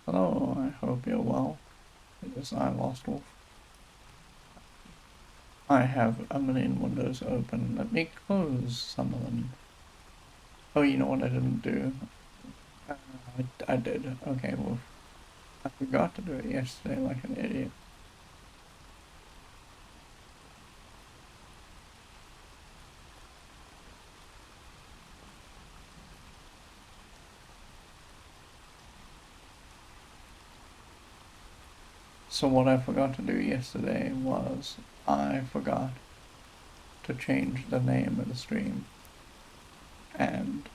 Hello, I hope you're well. It is I, Lost Wolf. I have a million windows open. Let me close some of them. Oh, you know what I didn't do? Uh, I did. Okay, well, I forgot to do it yesterday like an idiot. So what I forgot to do yesterday was I forgot to change the name of the stream. And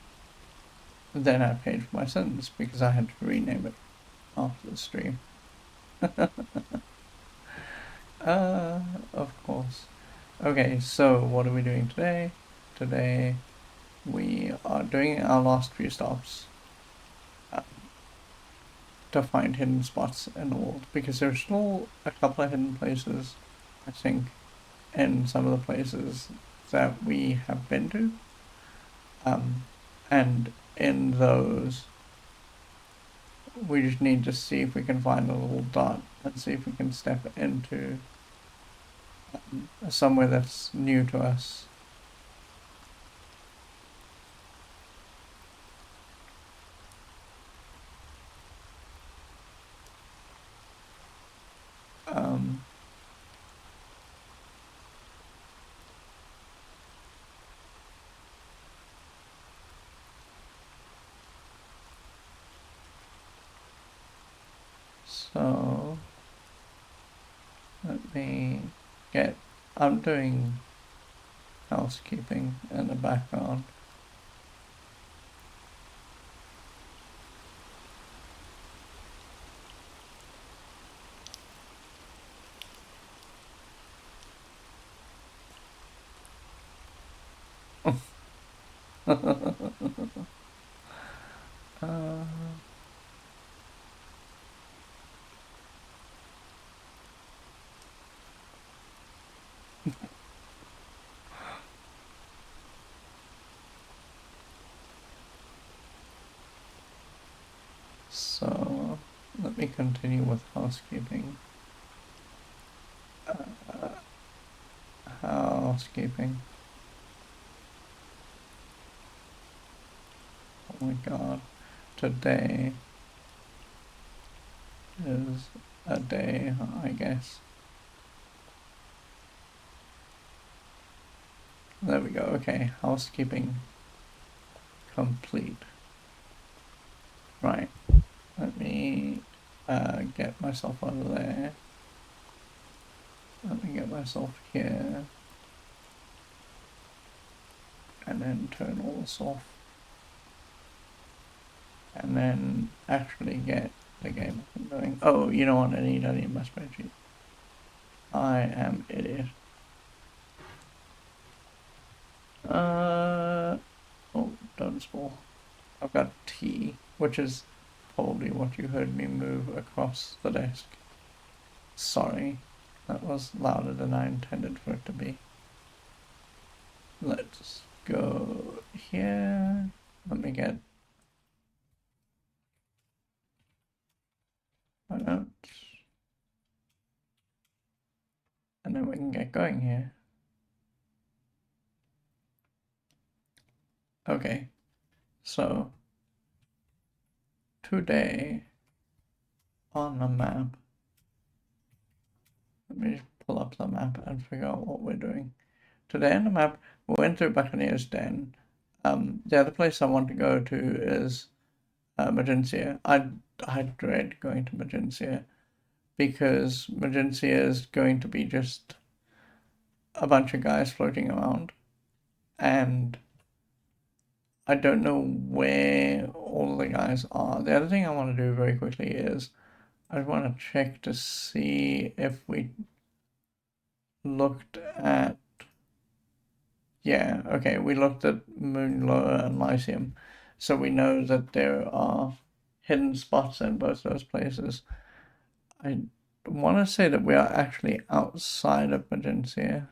then I paid for my sentence because I had to rename it after the stream. Uh, of course. Okay, so what are we doing today? Today we are doing our last few stops uh, to find hidden spots in the world because there's still a couple of hidden places, I think, in some of the places that we have been to. And in those, we just need to see if we can find a little dot and see if we can step into somewhere that's new to us. Um, so let me get. I'm doing housekeeping in the background. uh, so let me continue with housekeeping. Uh, housekeeping. Oh my god. Today is a day, I guess. There we go. Okay, housekeeping complete. Right. Let me get myself over there. Let me get myself here. And then turn all this off. And then actually get the game up and going. Oh, you know what I need? I need my spreadsheet. I am idiot. Oh, don't spoil. I've got T, which is probably what you heard me move across the desk. Sorry, that was louder than I intended for it to be. Let's go here. Let me get my notes. And then we can get going here. Okay, so today on the map, let me just pull up the map and figure out what we're doing. Today on the map, we went to Buccaneer's Den. The other place I want to go to is Magencia. I dread going to Magencia because Magencia is going to be just a bunch of guys floating around, and I don't know where all the guys are. The other thing I want to do very quickly is I want to check to see if we looked at. Yeah, okay, we looked at Moonlower and Lyceum, so we know that there are hidden spots in both those places. I want to say that we are actually outside of Magencia.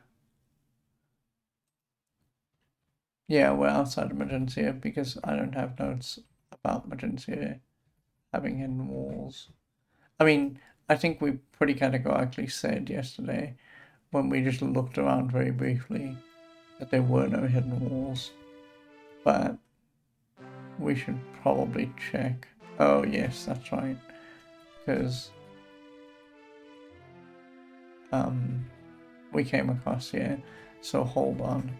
Yeah, we're outside of Magencia because I don't have notes about Magencia having hidden walls. I mean, I think we pretty categorically said yesterday, when we just looked around very briefly, that there were no hidden walls. But we should probably check. Oh, yes, that's right. Because we came across here. So hold on.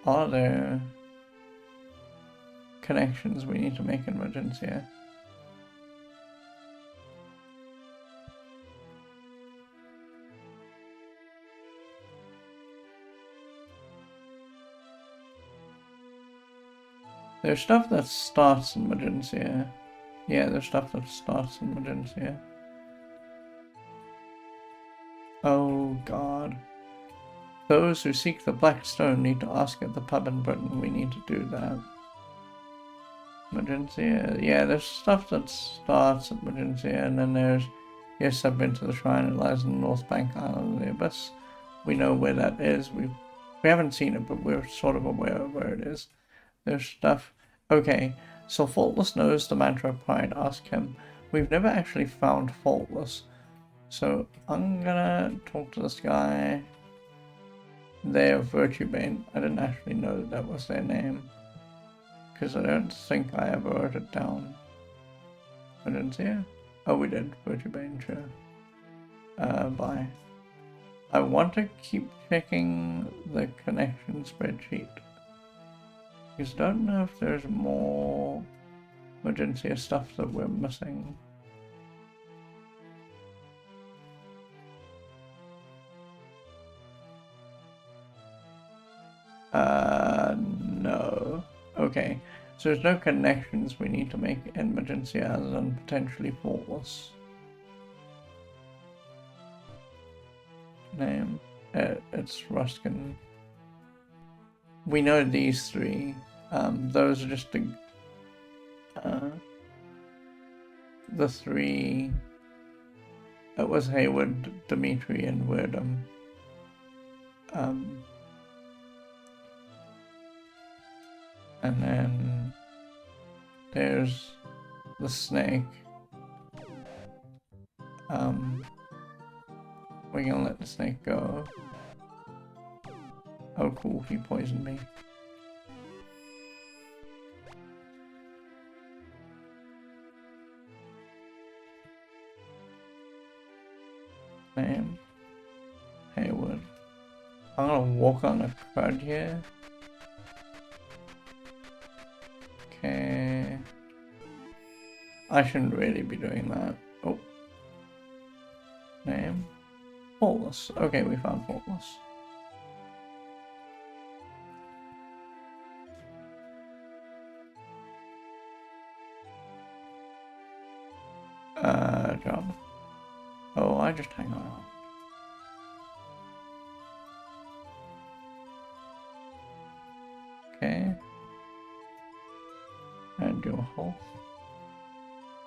Are there connections we need to make in Regencia? There's stuff that starts in Regencia. Yeah, there's stuff that starts in Regencia. Oh god. Those who seek the Black Stone need to ask at the pub in Britain. We need to do that. Regencia. Yeah, there's stuff that starts at Regencia, and then there's... Yes, I've been to the shrine. It lies in the North Bank Island of the Abyss. We know where that is. We haven't seen it, but we're sort of aware of where it is. There's stuff... Okay, so Faultless knows the mantra of pride. Ask him. We've never actually found Faultless. So I'm gonna talk to this guy. They're Virtue Bane. I didn't actually know that was their name. Because I don't think I ever wrote it down. I didn't see it. Oh, we did. Virtue Bane, sure. Bye. I want to keep checking the connection spreadsheet. Because I don't know if there's more Regencia stuff that we're missing. No. Okay. So there's no connections we need to make in Regencia other than potentially Faultless. Name. It's Ruskin. We know these three. Those are just the three. It was Hayward, Dimitri, and Wirdum. And then there's the snake. We're gonna let the snake go. Oh cool, he poisoned me. Name. Hayward. I'm gonna walk on a crud here. Okay. I shouldn't really be doing that. Oh. Name. Faultless. Okay, we found Faultless. Job. Oh, I just hang on. Okay. And your health.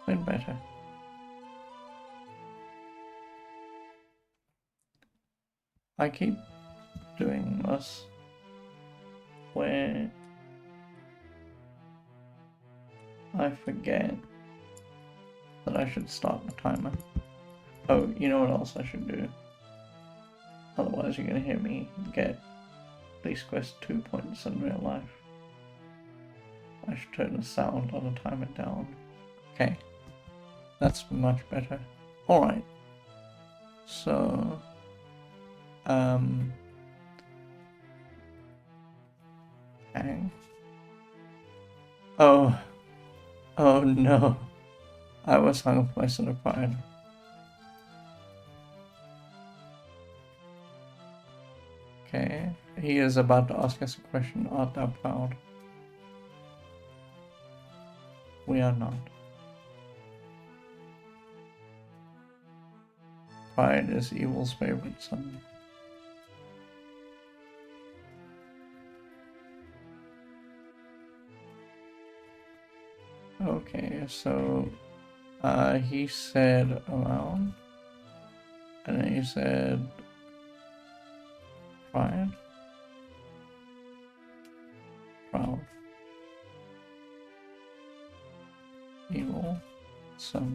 Then better. I keep doing this where I forget that I should start the timer. Oh, you know what else I should do? Otherwise you're gonna hear me get Police Quest 2 points in real life. I should turn the sound on the timer down. Okay. That's much better. Alright. So... hang. Oh. Oh no. I was hung up by Son of Pride. Okay. He is about to ask us a question. Art thou proud? We are not. Pride is evil's favorite son. Okay, so he said around, and then he said pride, proud. evil. So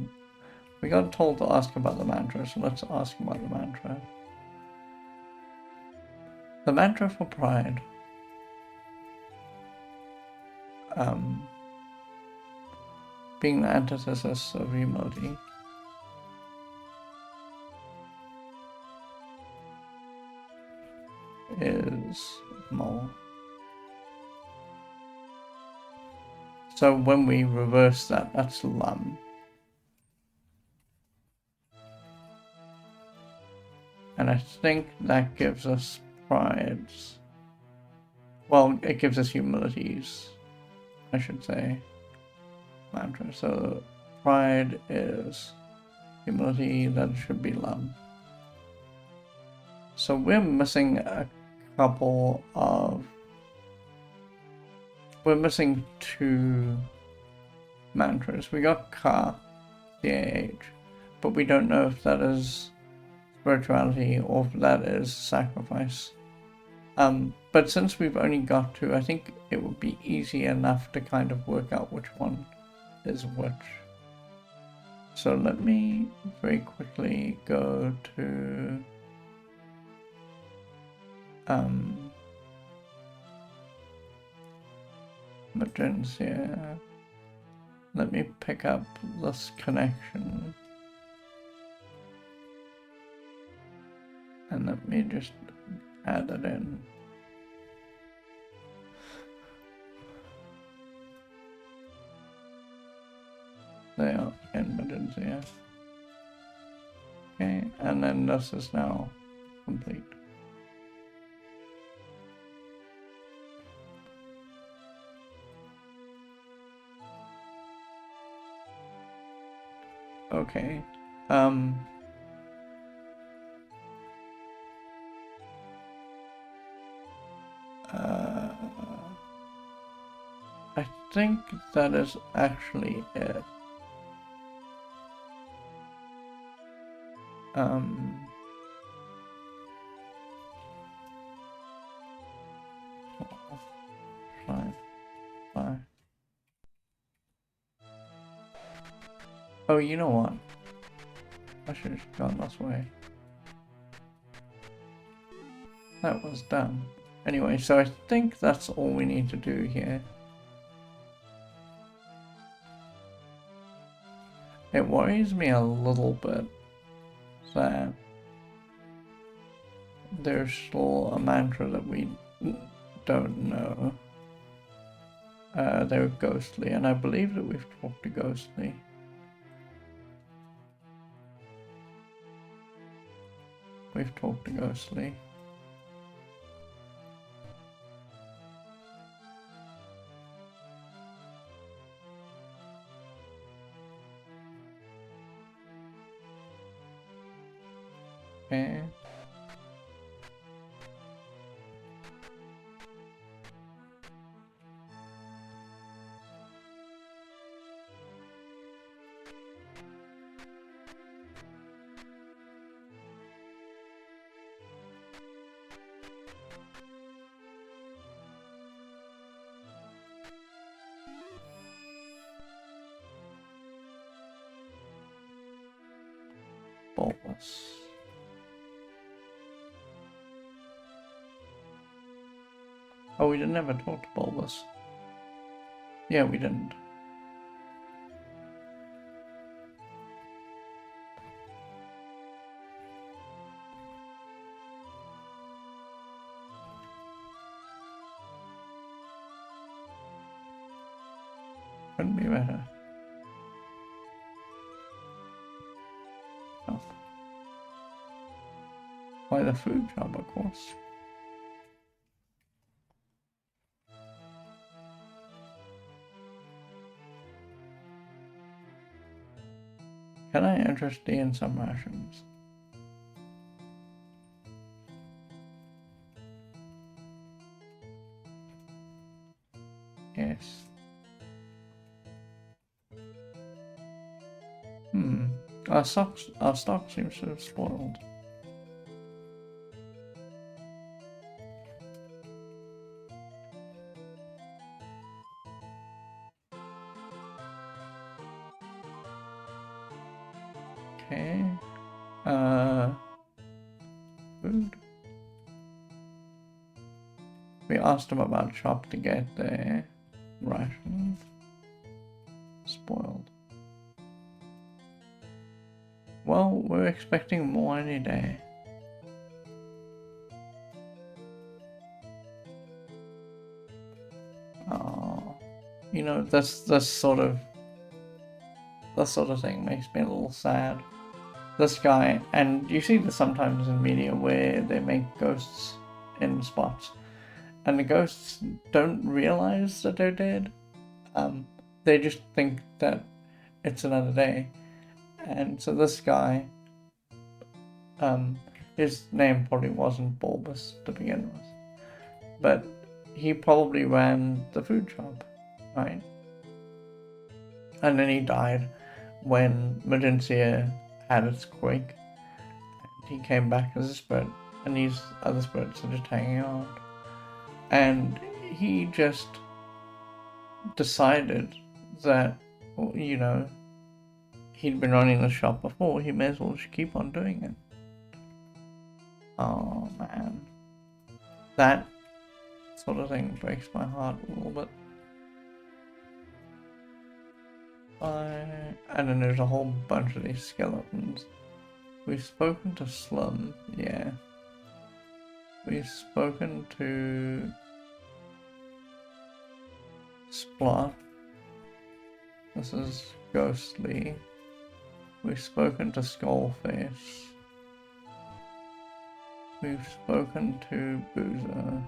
we got told to ask about the mantra, so let's ask about the mantra. The mantra for pride. Being the antithesis of humility. Is more. So when we reverse that, that's lam. And I think that gives us prides. Well, it gives us humilities, I should say. Mantra. So pride is humility, that should be lam. So we're missing a couple of... We're missing two mantras. We got ka, C-A-H, but we don't know if that is spirituality or if that is sacrifice. But since we've only got two, I think it would be easy enough to kind of work out which one is which. So let me very quickly go to Magencia. Let me pick up this connection. And let me just add it in. They are in Magencia. Okay, and then this is now complete. Okay. I think that is actually it. Fine. Oh, you know what? I should have gone this way. That was done. Anyway, so I think that's all we need to do here. It worries me a little bit that there's still a mantra that we don't know. They're ghostly, and I believe that we've talked to ghostly. We've talked to ghostly. Okay. Bulbous. Oh, we didn't ever talk to Bulbous. Yeah, we didn't. Couldn't be better. Oh. Why the food job, of course. Can I interest D in some rations? Yes. Our stock seems to have spoiled. Okay. Food. We asked him about shop to get the rations. Spoiled. Well, we're expecting more any day. Oh, you know, that sort of thing makes me a little sad. This guy, and you see this sometimes in media where they make ghosts in spots, and the ghosts don't realize that they're dead. They just think that it's another day. And so this guy, his name probably wasn't Bulbous to begin with, but he probably ran the food shop, right? And then he died when Magencia had its quake. And he came back as a spirit, and these other spirits are just hanging out. And he just decided that, you know, he'd been running the shop before, he may as well just keep on doing it. Oh man. That sort of thing breaks my heart a little bit. And then there's a whole bunch of these skeletons. We've spoken to Slum, yeah. We've spoken to Splot. This is Ghostly. We've spoken to Skullface. We've spoken to Boozer.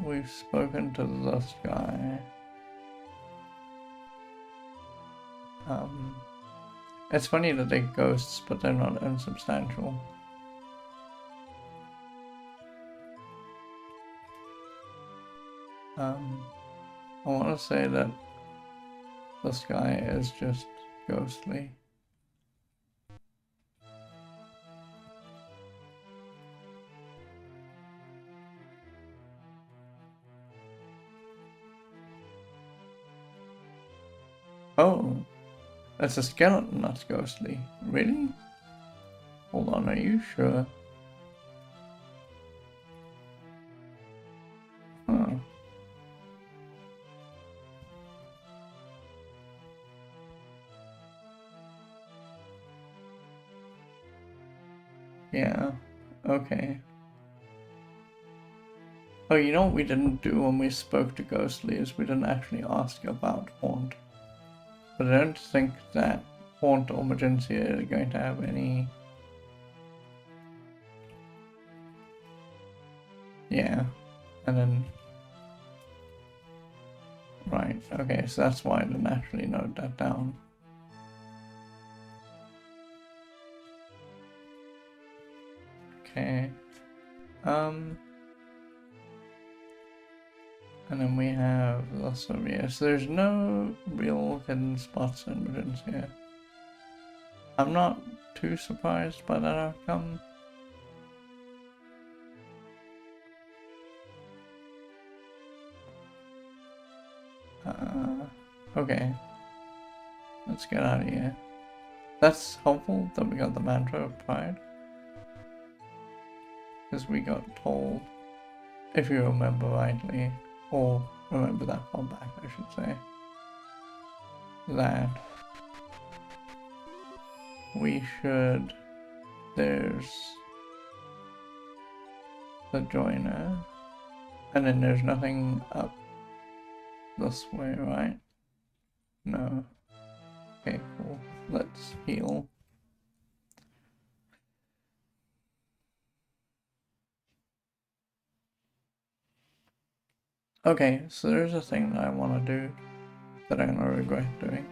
We've spoken to this guy. It's funny that they're ghosts, but they're not insubstantial. I want to say that this guy is just ghostly. Oh, that's a skeleton that's ghostly. Really? Hold on, are you sure? Huh. Yeah, okay. Oh, you know what we didn't do when we spoke to Ghostly is we didn't actually ask about Haunt. But I don't think that Haunt or Magencia are going to have any... Yeah, and then... Right, okay, so that's why I didn't actually note that down. Okay, and then we have this over here. So there's no real hidden spots in Magencia. I'm not too surprised by that outcome. Okay. Let's get out of here. That's helpful that we got the mantra of pride. Because we got told, if you remember rightly, or remember that far back I should say, that we should, there's the joiner, and then there's nothing up this way, right? No. Okay, cool. Let's heal. Okay, so there's a thing that I want to do that I'm going to regret doing.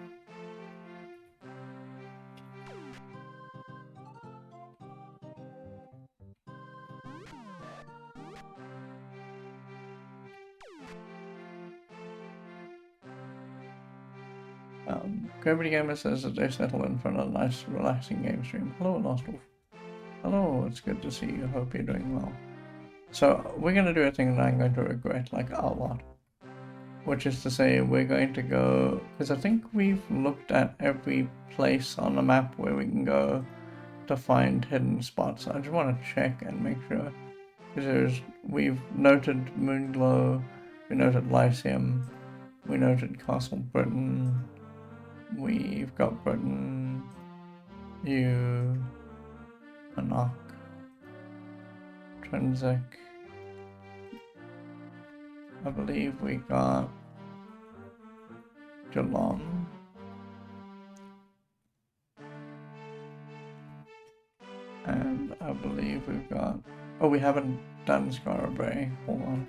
Gravity Gamer says that they settled in for a nice, relaxing game stream. Hello, lostwolf. Hello, it's good to see you. Hope you're doing well. So, we're going to do a thing that I'm going to regret, like, a lot. which is to say we're going to go, because I think we've looked at every place on the map where we can go to find hidden spots. I just want to check and make sure, because we've noted Moonglow, we noted Lyceum, we noted Castle Britain, we've got Britain, you, Anok, Trinsic. I believe we got Geelong. And I believe we've got... Oh, we haven't done Scarabray. Hold on.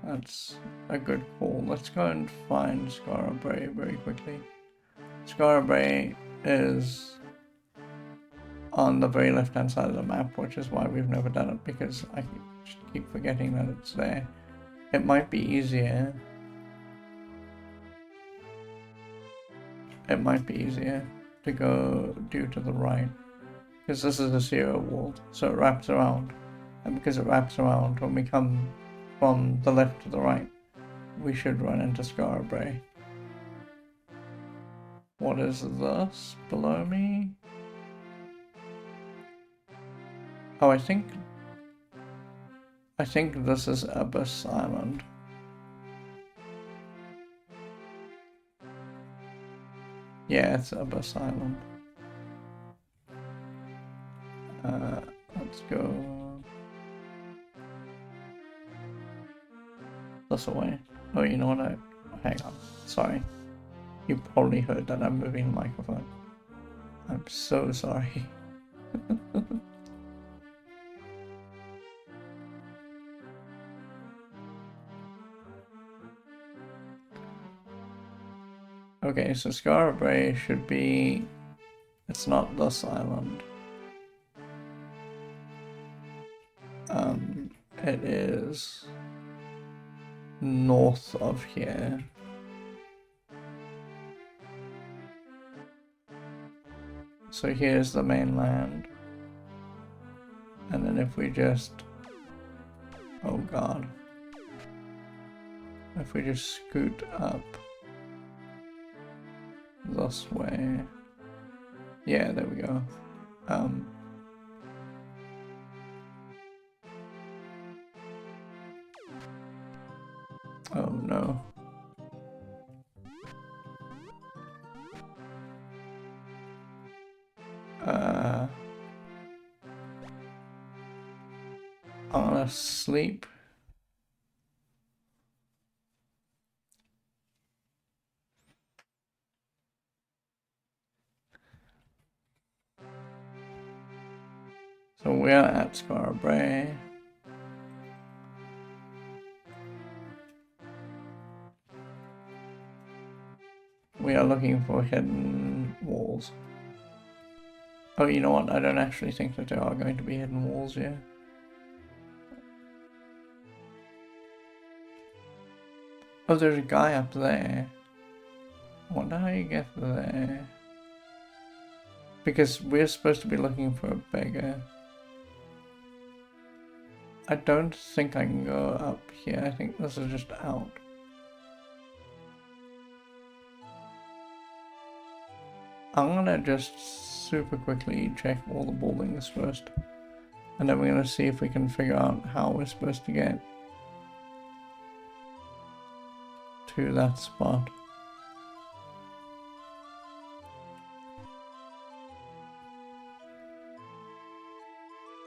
That's a good call. Let's go and find Scarabray very quickly. Scarabray is on the very left-hand side of the map, which is why we've never done it, because I just keep forgetting that it's there. It might be easier. It might be easier to go due to the right, because this is a zero world, so it wraps around. And because it wraps around, when we come from the left to the right, we should run into Scarabray. What is this below me? Oh, I think this is Abyss Island. Yeah, it's Abyss Island. Let's go this way. Oh, you know what? Hang on. Sorry. You probably heard that I'm moving the microphone. I'm so sorry. Okay, so Scarabray should be... It's not this island. It is north of here. So here's the mainland. And then if we just... Oh god. If we just scoot up this way. Yeah, there we go. Oh no. I'm gonna sleep. So we're at Scarabray. We are looking for hidden walls. Oh, you know what? I don't actually think that there are going to be hidden walls here. Oh, there's a guy up there. I wonder how you get there. Because we're supposed to be looking for a beggar. I don't think I can go up here. I think this is just out. I'm gonna just super quickly check all the buildings first. And then we're gonna see if we can figure out how we're supposed to get to that spot.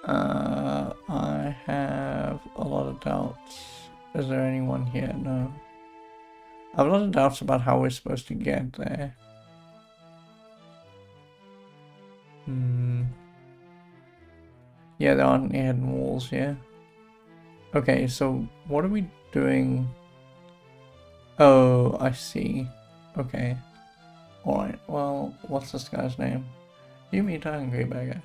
I have a lot of doubts. Is there anyone here? No. I have a lot of doubts about how we're supposed to get there. Yeah, there aren't any hidden walls here. Okay, so what are we doing? Oh, I see. Okay. Alright, well, what's this guy's name? You meet a hungry beggar.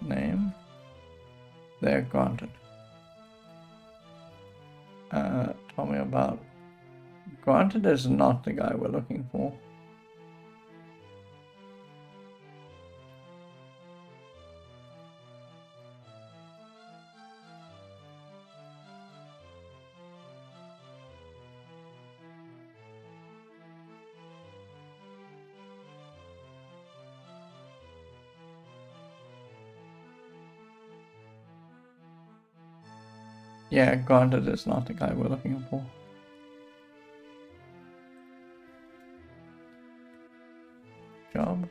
Name? They're granted. Tell me about... Granted is not the guy we're looking for. Yeah, granted, it's not the guy we're looking for. Job?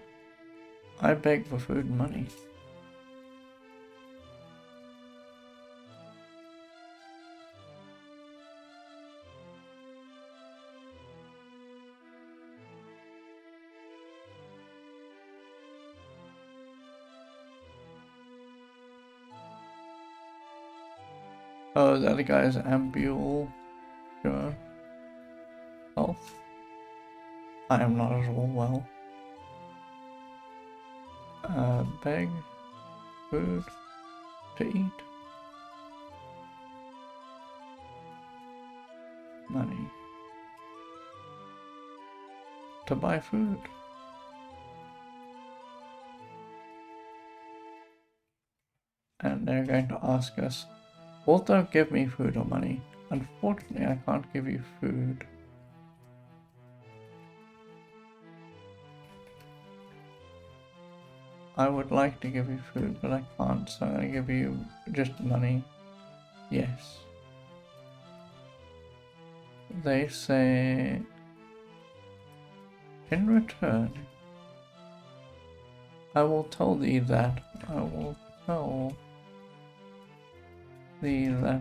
I beg for food and money. Oh, the other guy's ambule. Sure. Health. I am not at all well. Beg food to eat. Money. To buy food. And they're going to ask us, well, don't give me food or money. Unfortunately, I can't give you food. I would like to give you food, but I can't, so I'm going to give you just money. Yes. They say, in return, I will tell thee that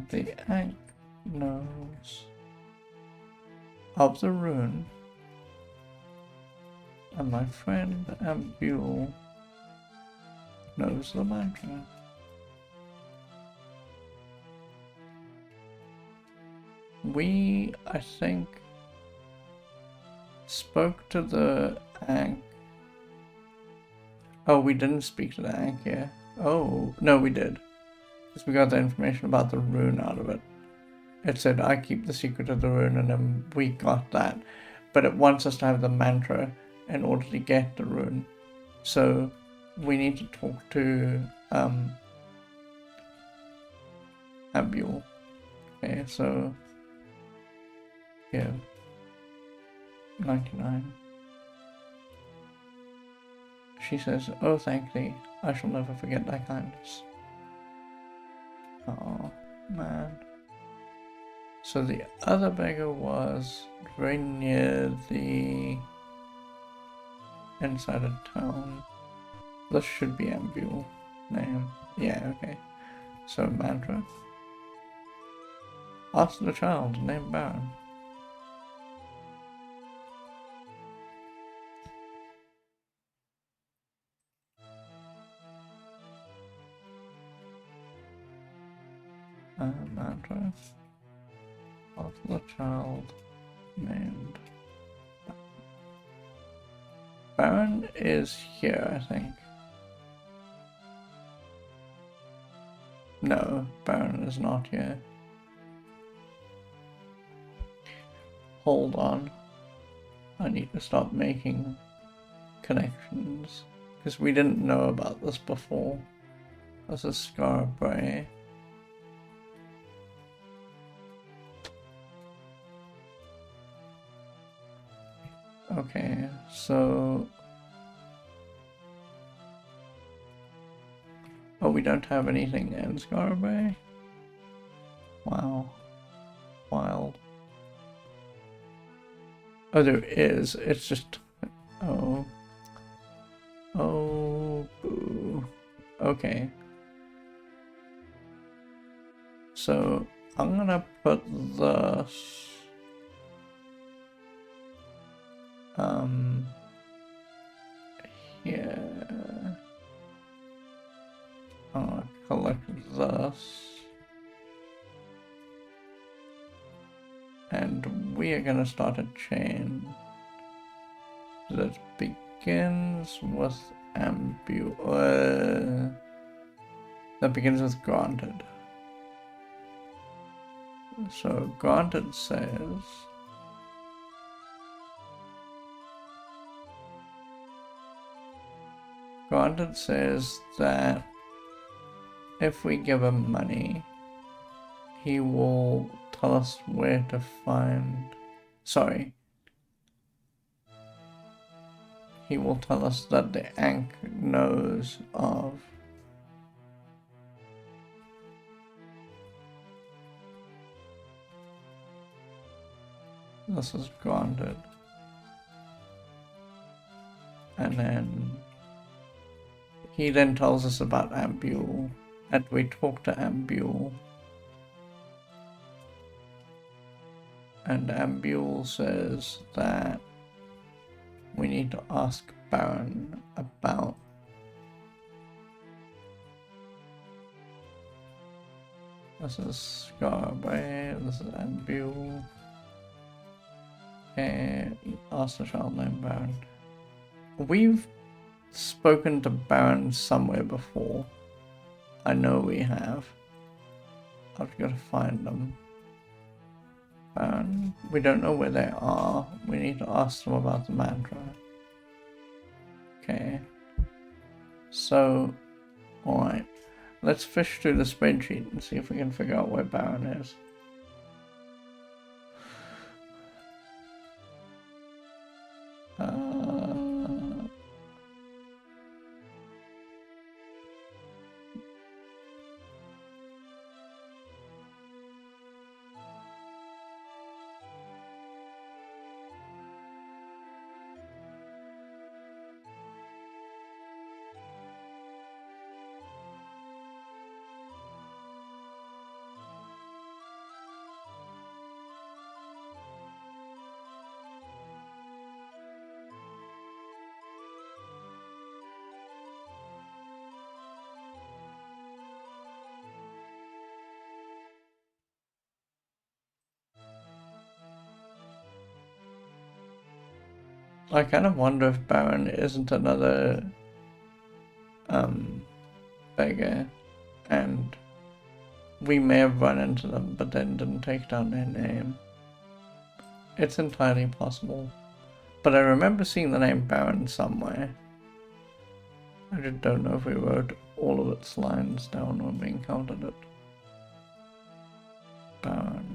the Ankh knows of the rune, and my friend Ambule knows the mantra. We, I think, spoke to the Ankh. Oh, we didn't speak to the Ankh here. Oh, no, we did. Because we got the information about the rune out of it. It said, I keep the secret of the rune, and then we got that. But it wants us to have the mantra in order to get the rune. So we need to talk to Ambule. Okay, so yeah, 99. She says, oh, thank thee, I shall never forget thy kindness. Oh, man. So the other beggar was very near the inside of town. This should be Ambule name. Yeah, okay. So mantra. Ask the child, name Baron. Mantra. Ask the child named Baron is here, I think. No, Baron is not here. Hold on. I need to start making connections. Because we didn't know about this before. This is Scarborough. Okay, so... Oh, we don't have anything in Scarborough? Wow. Wild. Oh, there is. It's just... Oh. Oh, boo. Okay. So, I'm gonna put this... here. I'll collect this. And we are gonna start a chain that begins with that begins with granted. So granted says that if we give him money, he will tell us where to find... Sorry. He will tell us that the Ankh knows of This is granted. And then he then tells us about Ambule, and we talk to Ambule. And Ambule says that we need to ask Baron about this is Scarabray, this is Ambule. Okay, ask the child named Baron. We've spoken to Baron somewhere before. I know we have. I've got to find them. Baron, we don't know where they are. We need to ask them about the mantra. Okay. So, alright. Let's fish through the spreadsheet and see if we can figure out where Baron is. I kind of wonder if Baron isn't another beggar, and we may have run into them but then didn't take down their name. It's entirely possible. But I remember seeing the name Baron somewhere. I just don't know if we wrote all of its lines down when we encountered it. Baron.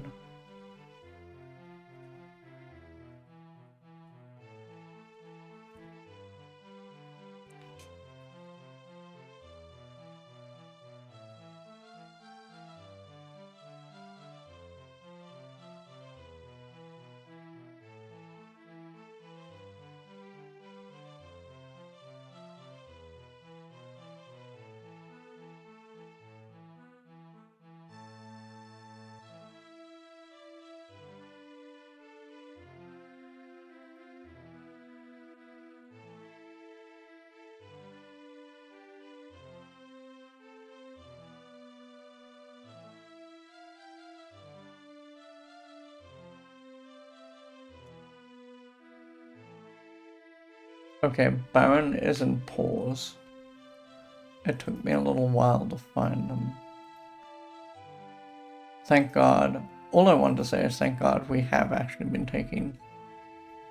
Okay, Baron is in pause. It took me a little while to find them. Thank God. All I want to say is thank God we have actually been taking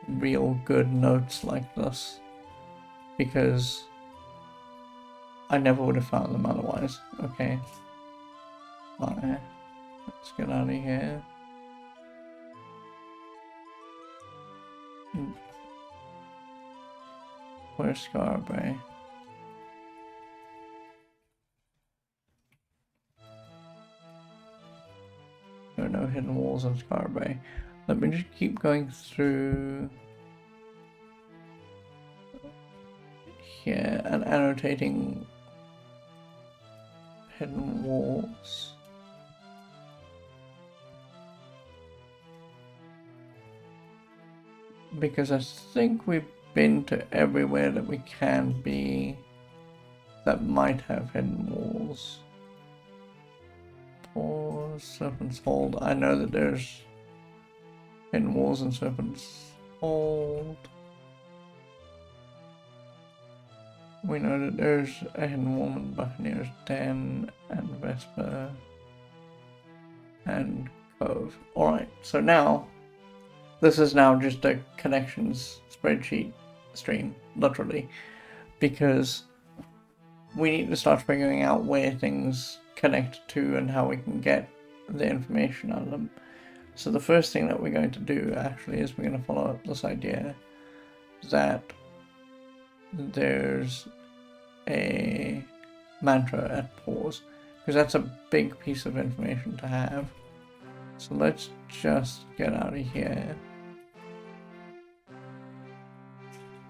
real good notes like this. Because I never would have found them otherwise. Okay. Alright. Let's get out of here. Where's Scarabray? There are no hidden walls in Scarabray. Let me just keep going through here and annotating hidden walls. Because I think we've been to everywhere that we can be that might have hidden walls. Or Serpent's Hold. I know that there's hidden walls in Serpent's Hold. We know that there's a hidden wall in Buccaneer's Den and Vesper and Cove. Alright, so now this is now just a connections spreadsheet stream, literally, because we need to start figuring out where things connect to and how we can get the information out of them. So the first thing that we're going to do actually is we're going to follow up this idea that there's a mantra at pause, because that's a big piece of information to have. So let's just get out of here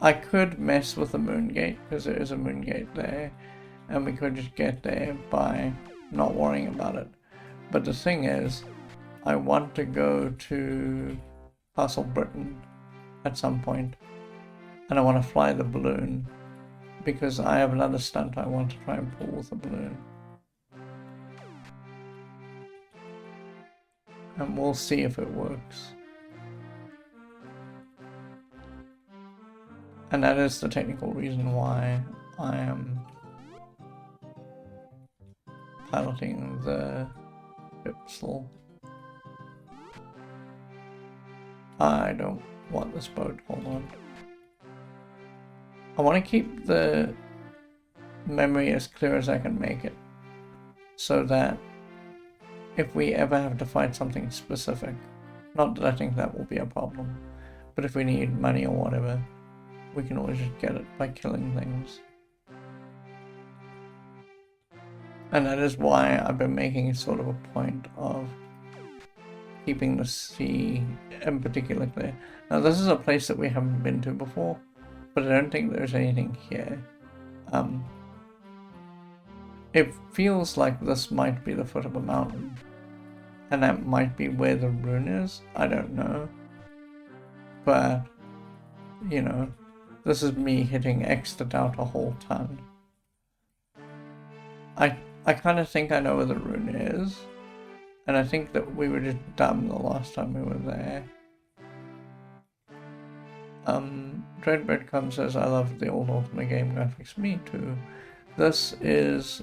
I could mess with the moon gate, because there is a moon gate there, and we could just get there by not worrying about it. But the thing is, I want to go to Castle Britain at some point, and I want to fly the balloon, because I have another stunt I want to try and pull with the balloon. And we'll see if it works. And that is the technical reason why I am piloting the ship still. I don't want this boat, hold on. I want to keep the memory as clear as I can make it, so that if we ever have to fight something specific, not that I think that will be a problem, but if we need money or whatever, we can always just get it by killing things. And that is why I've been making sort of a point of keeping the sea in particular clear. Now this is a place that we haven't been to before, but I don't think there's anything here. It feels like this might be the foot of a mountain, and that might be where the rune is. I don't know, but you know, this is me hitting X'd out a whole ton. I kind of think I know where the rune is, and I think that we were just dumb the last time we were there. Dreadbread says, I love the old Ultima game graphics. Me too. This is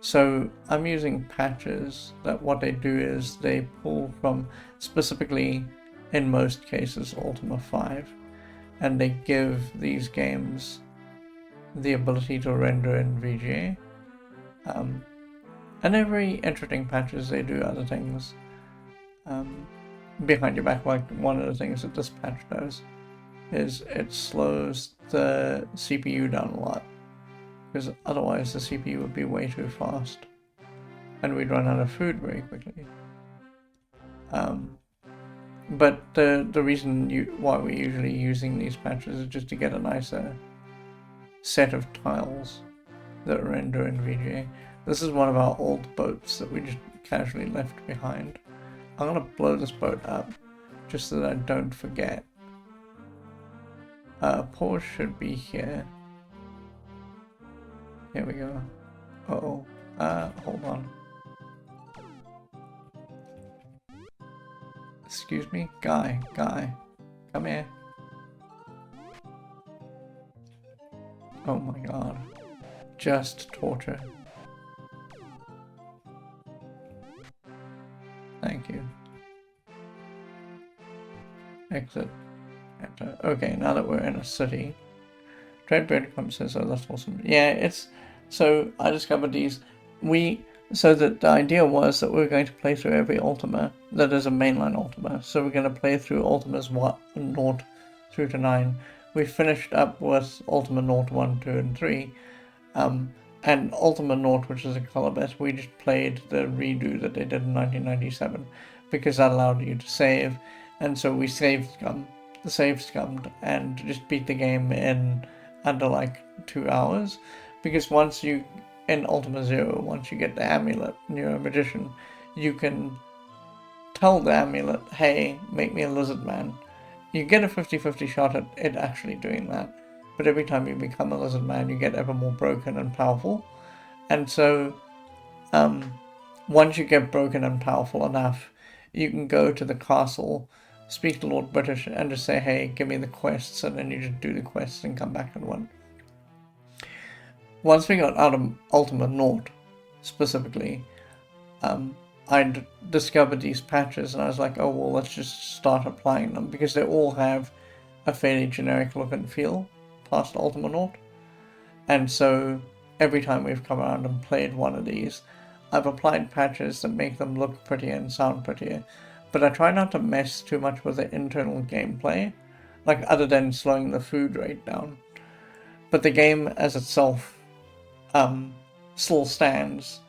so I'm using patches that what they do is they pull from, specifically in most cases, Ultima 5, and they give these games the ability to render in VGA. And they're very interesting patches. They do other things behind your back. Like one of the things that this patch does is it slows the CPU down a lot, because otherwise the CPU would be way too fast and we'd run out of food very quickly. But the reason why we're usually using these patches is just to get a nicer set of tiles that render in VGA. This is one of our old boats that we just casually left behind. I'm gonna blow this boat up just so that I don't forget. Pause should be here. Here we go. Uh-oh. Hold on. Excuse me? Guy, come here. Oh my god. Just torture. Thank you. Exit. Enter. Okay, now that we're in a city. Dreadbread says, oh, that's awesome. Yeah, it's... So, I discovered these. So that the idea was that we were going to play through every Ultima that is a mainline Ultima. So we're going to play through Ultimas 0 through to 9. We finished up with Ultima 0, 1, 2, and 3. And Ultima 0, which is a color bet, we just played the redo that they did in 1997, because that allowed you to save. And so we save scummed, and just beat the game in under like 2 hours. Because once you, in Ultima 0, once you get the amulet and you're a magician, you can tell the amulet, hey, make me a lizard man. You get a 50-50 shot at it actually doing that. But every time you become a lizard man, you get ever more broken and powerful. And so, once you get broken and powerful enough, you can go to the castle, speak to Lord British, and just say, hey, give me the quests, and then you just do the quests and come back and win. Once we got out of Ultima 0, specifically, I discovered these patches, and I was like, oh, well, let's just start applying them, because they all have a fairly generic look and feel past Ultima 0. And so every time we've come around and played one of these, I've applied patches that make them look prettier and sound prettier, but I try not to mess too much with the internal gameplay, like other than slowing the food rate down. But the game as itself still stands,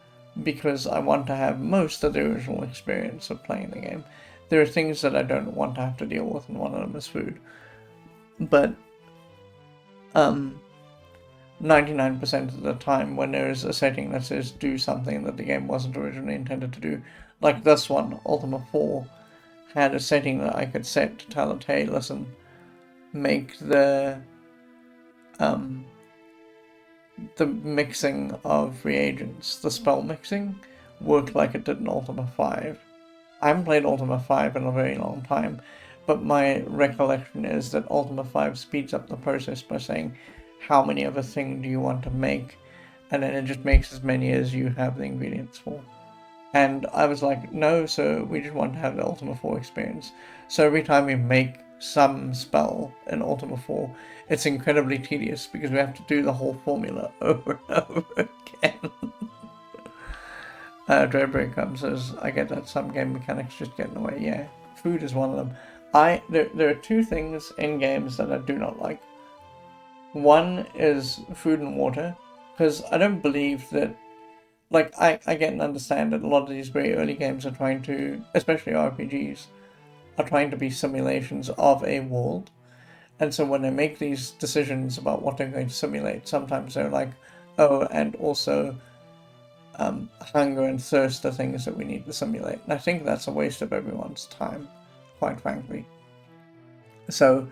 because I want to have most of the original experience of playing the game. There are things that I don't want to have to deal with, and one of them is food. but 99% of the time when there is a setting that says do something that the game wasn't originally intended to do, like this one, Ultima 4, had a setting that I could set to tell it, hey, listen, make the mixing of reagents, the spell mixing, work like it did in Ultima 5. I haven't played Ultima 5 in a very long time, but my recollection is that Ultima 5 speeds up the process by saying, how many of a thing do you want to make? And then it just makes as many as you have the ingredients for. And I was like, no, so we just want to have the Ultima 4 experience. So every time we make some spell in Ultima 4, it's incredibly tedious because we have to do the whole formula over and over again. Daybreak comes says, I get that some game mechanics just get in the way. Yeah, food is one of them. There are two things in games that I do not like. One is food and water, because I don't believe that, like, I get and understand that a lot of these very early games are trying to, especially RPGs, are trying to be simulations of a world. And so when they make these decisions about what they're going to simulate, sometimes they're like, oh, and also hunger and thirst are things that we need to simulate. And I think that's a waste of everyone's time, quite frankly. So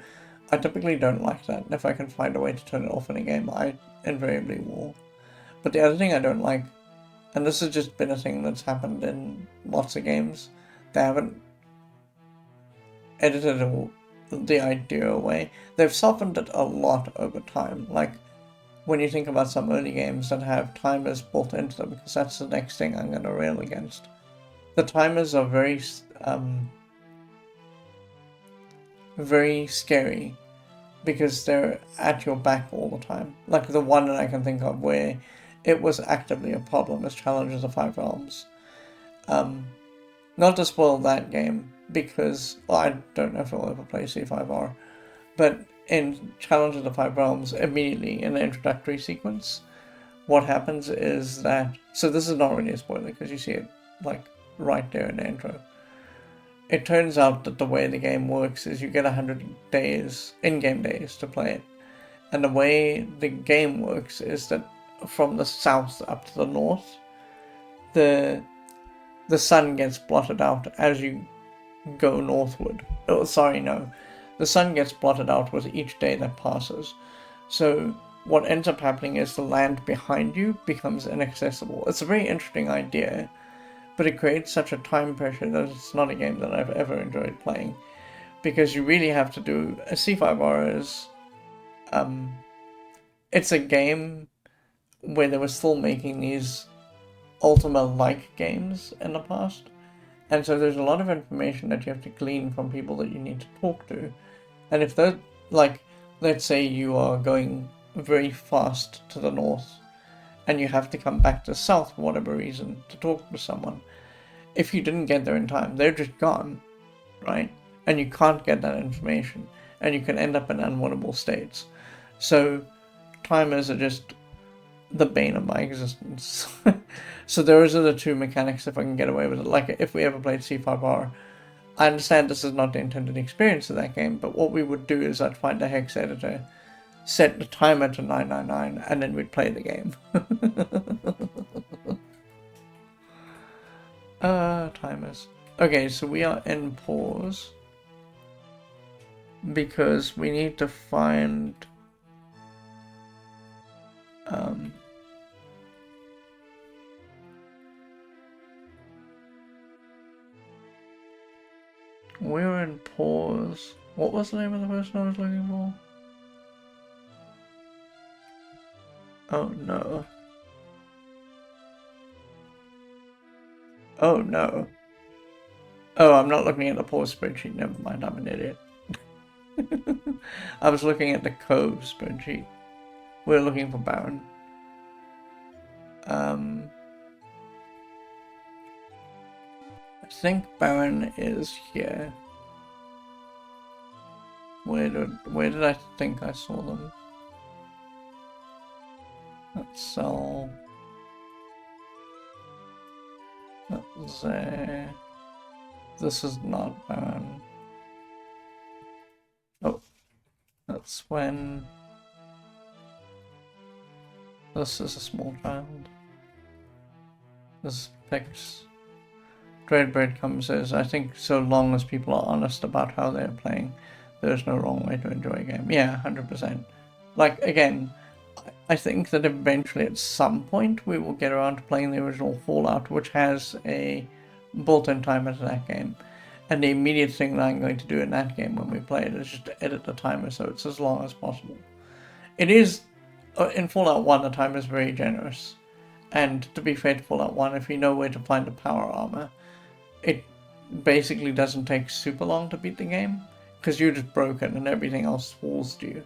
I typically don't like that. And if I can find a way to turn it off in a game, I invariably will. But the other thing I don't like, and this has just been a thing that's happened in lots of games, they haven't edited the idea away. They've softened it a lot over time. Like, when you think about some early games that have timers built into them, because that's the next thing I'm going to rail against. The timers are very scary because they're at your back all the time. Like the one that I can think of where it was actively a problem is Challenge of the Five Realms. Not to spoil that game, because I don't know if I'll ever play C5R, but in Challenge of the Five Realms, immediately in the introductory sequence, what happens is that, so this is not really a spoiler because you see it like right there in the intro. It turns out that the way the game works is you get 100 days, in-game days, to play it. And the way the game works is that from the south up to the north, the sun gets blotted out as you go northward. Oh, sorry, no. The sun gets blotted out with each day that passes. So what ends up happening is the land behind you becomes inaccessible. It's a very interesting idea, but it creates such a time pressure that it's not a game that I've ever enjoyed playing. Because you really have to do... A C5R is... it's a game where they were still making these Ultima-like games in the past. And so there's a lot of information that you have to glean from people that you need to talk to. And if they're, like, let's say you are going very fast to the north and you have to come back to the south for whatever reason to talk to someone, if you didn't get there in time, they're just gone, right? And you can't get that information, and you can end up in unwinnable states. So timers are just the bane of my existence. So those are the two mechanics if I can get away with it. Like, if we ever played C5R, I understand this is not the intended experience of that game, but what we would do is I'd find a hex editor, set the timer to 999, and then we'd play the game. Timers. Okay, so we are in pause because we need to find we're in pause. What was the name of the person I was looking for? Oh no. Oh no. Oh, I'm not looking at the pause spreadsheet. Never mind, I'm an idiot. I was looking at the Cove spreadsheet. We're looking for Baron. I think Baron is here. Where did I think I saw them? Let's sell. That's there. This is not Baron. Oh. That's when this is a small child. This picks Dreadbread comes as, I think so long as people are honest about how they're playing, there's no wrong way to enjoy a game. Yeah, 100%. Like, again, I think that eventually at some point we will get around to playing the original Fallout, which has a built-in timer to that game. And the immediate thing that I'm going to do in that game when we play it is just to edit the timer so it's as long as possible. It is, in Fallout 1, the timer is very generous. And to be fair to Fallout 1, if you know where to find the power armor, it basically doesn't take super long to beat the game, because you're just broken and everything else falls to you.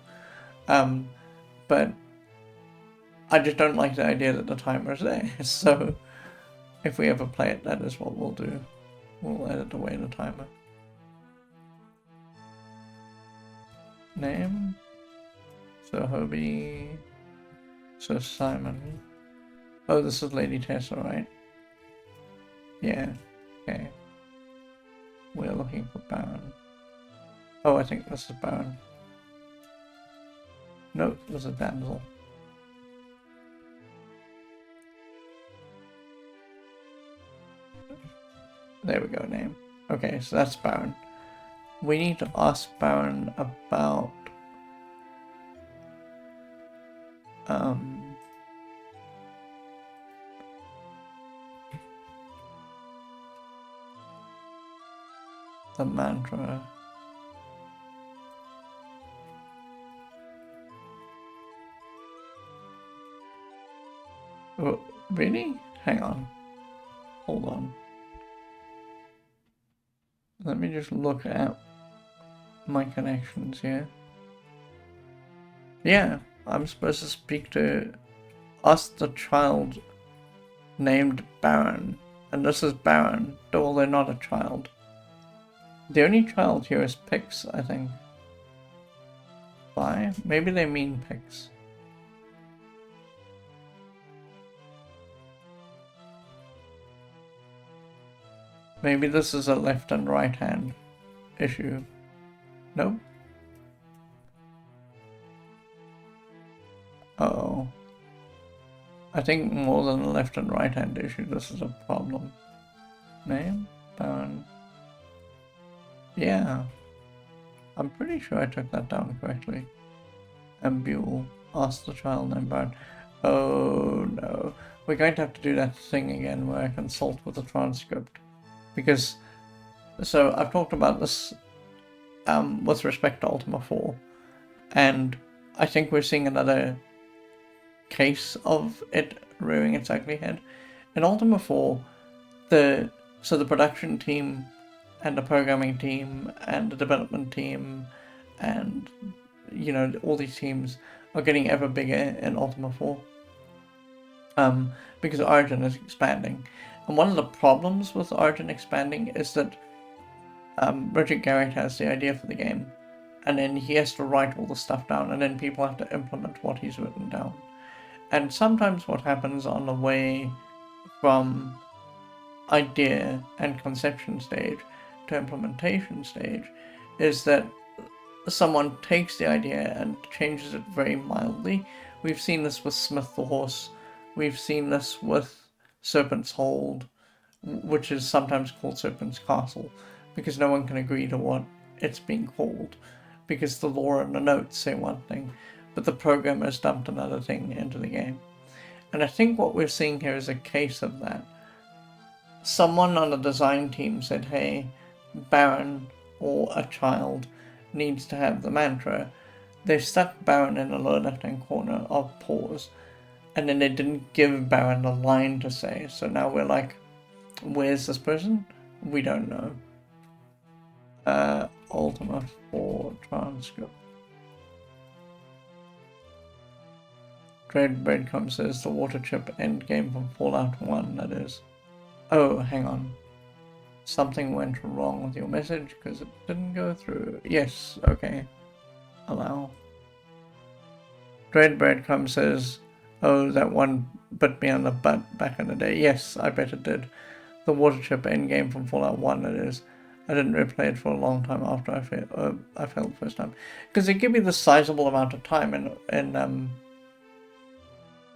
But I just don't like the idea that the timer is there, so if we ever play it, that is what we'll do. We'll edit away the timer. Name? Sir Hobie. Sir Simon. Oh, this is Lady Tessa, right? Yeah, okay. We're looking for Baron. Oh, I think this is Baron. Nope, this is Damsel. There we go, name. Okay, so that's Baron. We need to ask Baron about the mantra. Oh, really? Hang on. Hold on. Let me just look at my connections here. Yeah, I'm supposed to speak to us, the child named Baron. And this is Baron, though they're not a child. The only child here is Pix, I think. Why? Maybe they mean Pix. Maybe this is a left and right hand issue. Nope. Uh-oh. I think more than a left and right hand issue, this is a problem. Name? Baron. Yeah. I'm pretty sure I took that down correctly. Ambule. Ask the child named Baron. Oh no. We're going to have to do that thing again where I consult with the transcript. Because, so I've talked about this with respect to Ultima 4, and I think we're seeing another case of it rearing its ugly head. In Ultima 4, the production team and the programming team and the development team and, you know, all these teams are getting ever bigger in Ultima 4 because Origin is expanding. And one of the problems with Origin expanding is that Richard Garriott has the idea for the game, and then he has to write all the stuff down, and then people have to implement what he's written down. And sometimes what happens on the way from idea and conception stage to implementation stage is that someone takes the idea and changes it very mildly. We've seen this with Smith the Horse. We've seen this with Serpent's Hold, which is sometimes called Serpent's Castle, because no one can agree to what it's being called, because the lore and the notes say one thing, but the programmers dumped another thing into the game. And I think what we're seeing here is a case of that. Someone on the design team said, hey, Baron, or a child, needs to have the mantra. They stuck Baron in the lower left-hand corner of pause, and then they didn't give Baron a line to say. So now we're like, where's this person? We don't know. Ultima 4 transcript. Dread Breadcrumb says the water chip endgame from Fallout 1, that is. Oh, hang on. Something went wrong with your message because it didn't go through. Yes, okay. Allow. Dread Breadcrumb says, oh, that one bit me on the butt back in the day. Yes, I bet it did. The water chip endgame from Fallout 1, it is. I didn't replay it for a long time after I failed the first time, because they give you the sizable amount of time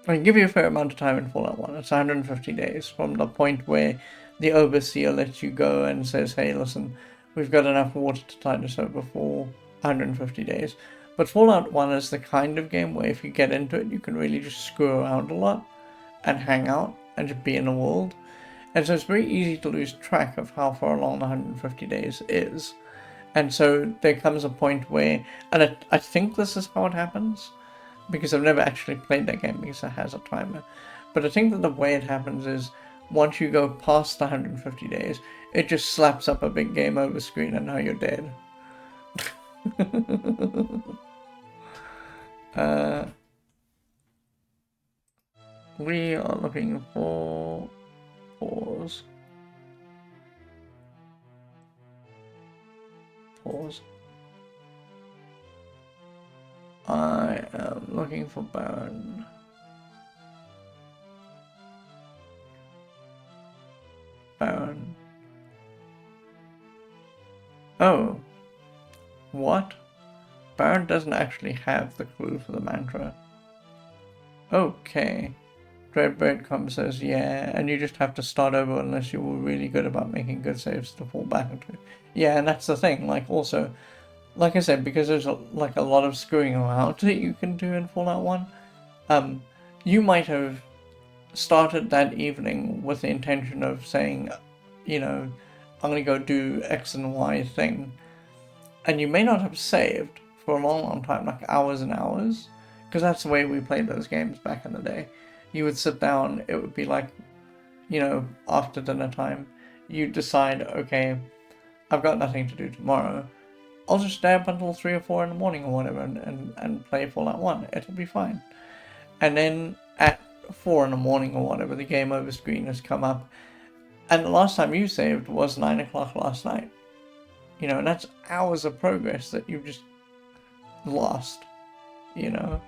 I give you a fair amount of time in Fallout 1. It's 150 days from the point where the overseer lets you go and says, hey, listen, we've got enough water to tide us over for 150 days. But Fallout 1 is the kind of game where if you get into it, you can really just screw around a lot and hang out and just be in the world. And so it's very easy to lose track of how far along the 150 days is. And so there comes a point where, and I think this is how it happens, because I've never actually played that game because it has a timer. But I think that the way it happens is once you go past the 150 days, it just slaps up a big game over screen and now you're dead. We are looking for pause. I am looking for Baron. Oh. What? Baron doesn't actually have the clue for the mantra. Okay. Dreadbird comes says, yeah, and you just have to start over unless you were really good about making good saves to fall back into. Yeah, and that's the thing, like, also, like I said, because there's a lot of screwing around that you can do in Fallout 1, you might have started that evening with the intention of saying, you know, I'm going to go do X and Y thing, and you may not have saved for a long time, like hours and hours, because that's the way we played those games back in the day. You would sit down, it would be like, you know, after dinner time, you decide, okay, I've got nothing to do tomorrow, I'll just stay up until 3 or 4 in the morning or whatever and play Fallout 1, it'll be fine. And then at 4 in the morning or whatever, the game over screen has come up, and the last time you saved was 9 o'clock last night. You know, and that's hours of progress that you've just lost, you know.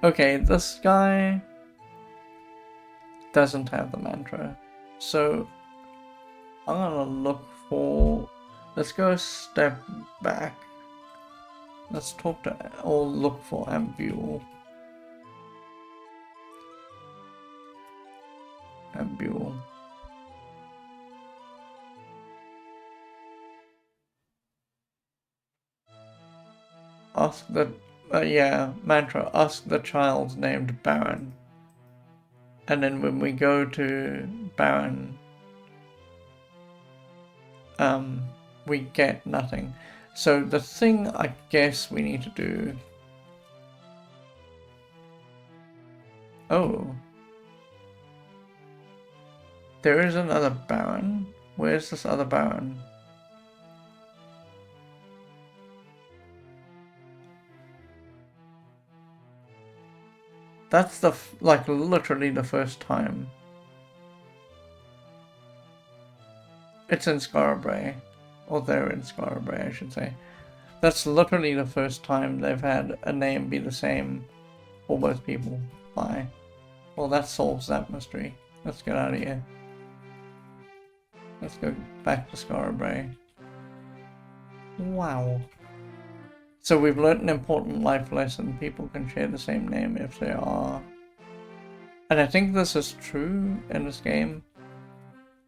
Okay, this guy doesn't have the mantra, so I'm gonna look for, let's go a step back. Let's talk to, or look for Ambule. Ask the, mantra, ask the child named Baron. And then when we go to Baron, we get nothing. So the thing I guess we need to do... Oh. There is another Baron. Where's this other Baron? That's the, like, literally the first time. It's in Scarborough. Or they're in Scarborough, I should say. That's literally the first time they've had a name be the same for both people. Why? Well, that solves that mystery. Let's get out of here. Let's go back to Scarborough. Wow. So we've learnt an important life lesson. People can share the same name if they are... And I think this is true in this game.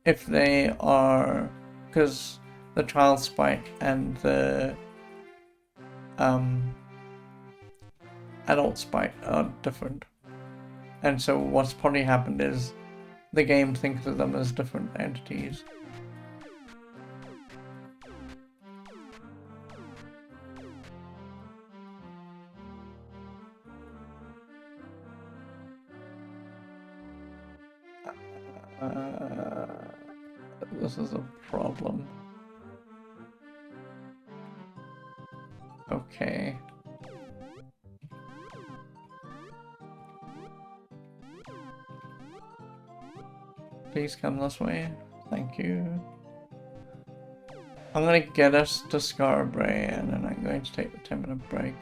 If they are... Because the child sprite and the adult sprite are different. And so what's probably happened is the game thinks of them as different entities. This is a problem. Okay. Please come this way. Thank you. I'm gonna get us to Scarborough and then I'm going to take a 10-minute break.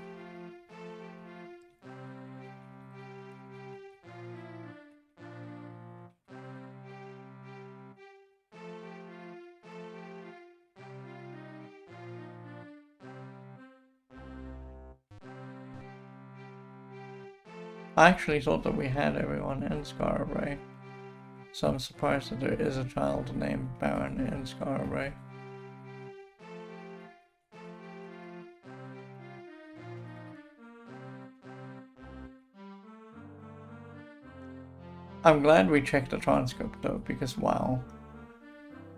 I actually thought that we had everyone in Scarabray, so I'm surprised that there is a child named Baron in Scarabray. I'm glad we checked the transcript though, because wow,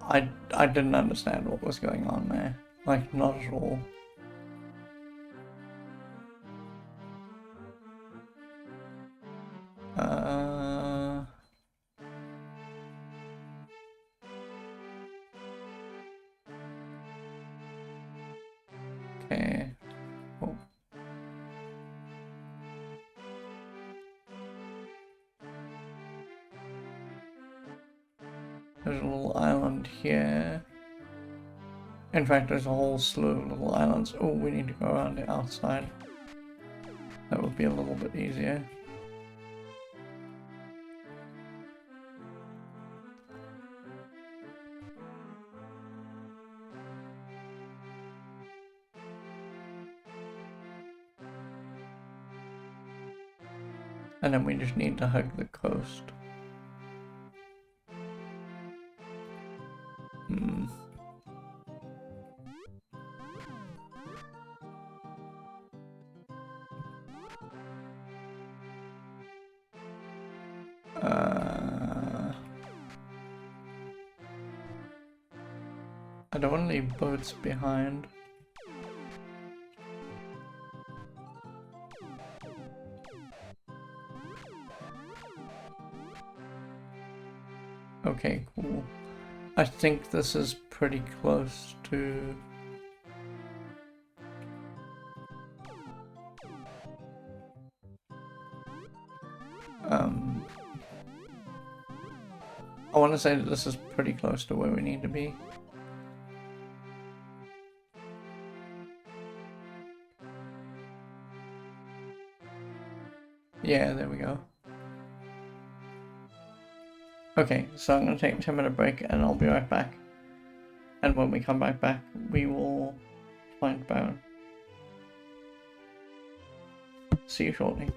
I didn't understand what was going on there, like not at all. Okay. Oh. There's a little island here. In fact, there's a whole slew of little islands. Oh, we need to go around the outside. That would be a little bit easier. And then we just need to hug the coast. Hmm. I don't want to leave boats behind. Okay, cool. I think this is pretty close to... I want to say that this is pretty close to where we need to be. Yeah, there we go. Okay, so I'm going to take a 10-minute break and I'll be right back. And when we come back, we will find Baron. See you shortly.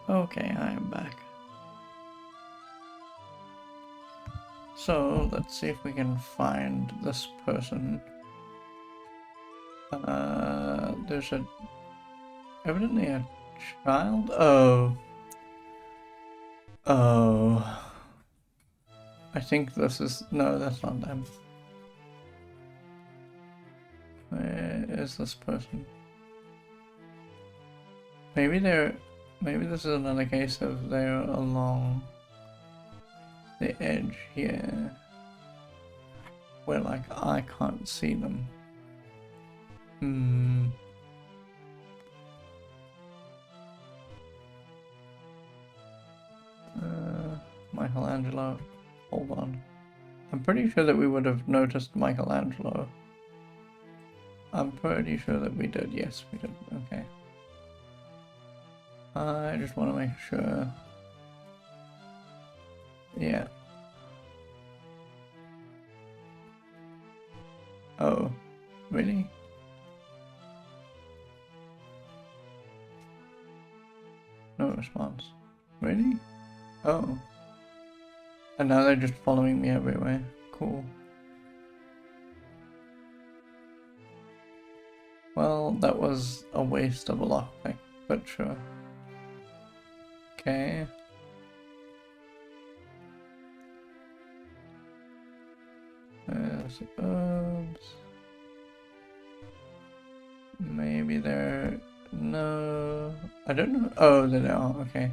Okay, I am back. So let's see if we can find this person. There's evidently a child. Oh, I think this is, no, that's not them. Where is this person? Maybe this is another case of they're along the edge here, where like I can't see them. Michelangelo, hold on. I'm pretty sure that we would have noticed Michelangelo. I'm pretty sure that we did. Yes, we did. Okay. I just want to make sure. Yeah. Oh, really? No response. Really? Oh. And now they're just following me everywhere. Cool. Well, that was a waste of a lockpick, but sure. Okay. Oops. Maybe they're... No... I don't know. Oh, there they are. Okay.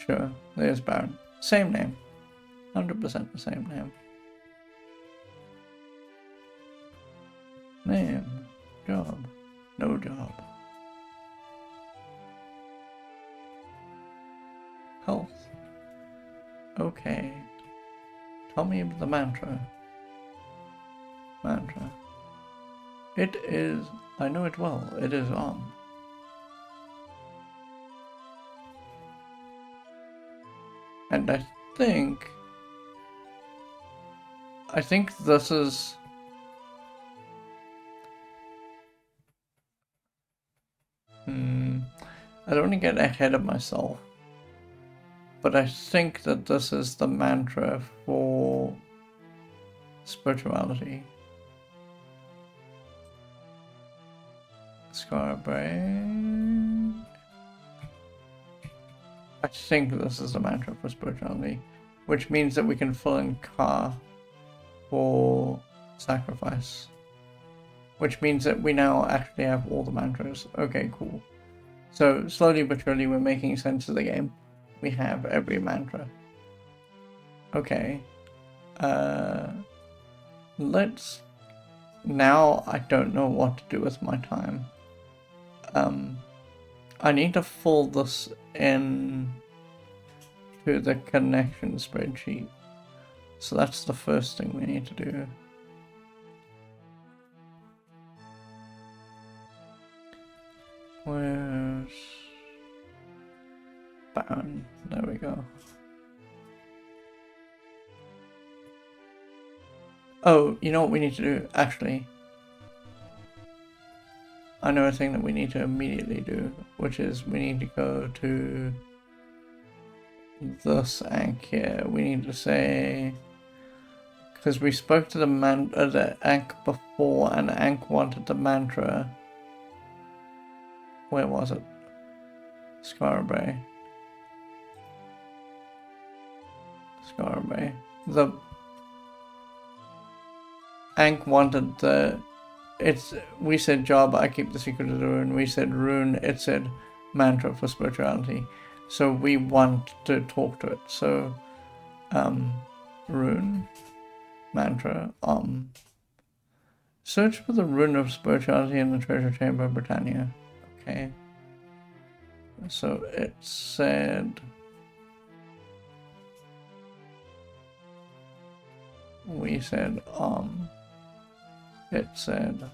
Sure. There's Baron. Same name. 100% the same name. Name. Job. No job. Health. Okay. Tell me the mantra. Mantra. It is... I know it well. It is on. And I think this is... I don't want to get ahead of myself, but I think that this is the mantra for spirituality. Scarbray. I think this is the mantra for spirituality, which means that we can fill in Ka for sacrifice, which means that we now actually have all the mantras. Okay, cool. So slowly but surely we're making sense of the game. We have every mantra. Okay. Let's... Now I don't know what to do with my time. I need to fold this in to the connection spreadsheet. So that's the first thing we need to do. Where's Baron? There we go. Oh, you know what we need to do? Actually, I know a thing that we need to immediately do, which is we need to go to this Ankh here. We need to say, because we spoke to the Ankh before, and Ankh wanted the mantra. Where was it? Scarbray. Scarbray. The Ankh wanted the... we said job, I keep the secret of the rune. We said rune, it said mantra for spirituality. So we want to talk to it. So, rune, mantra, search for the rune of spirituality in the treasure chamber of Britannia. Okay. So it said... We said, it said,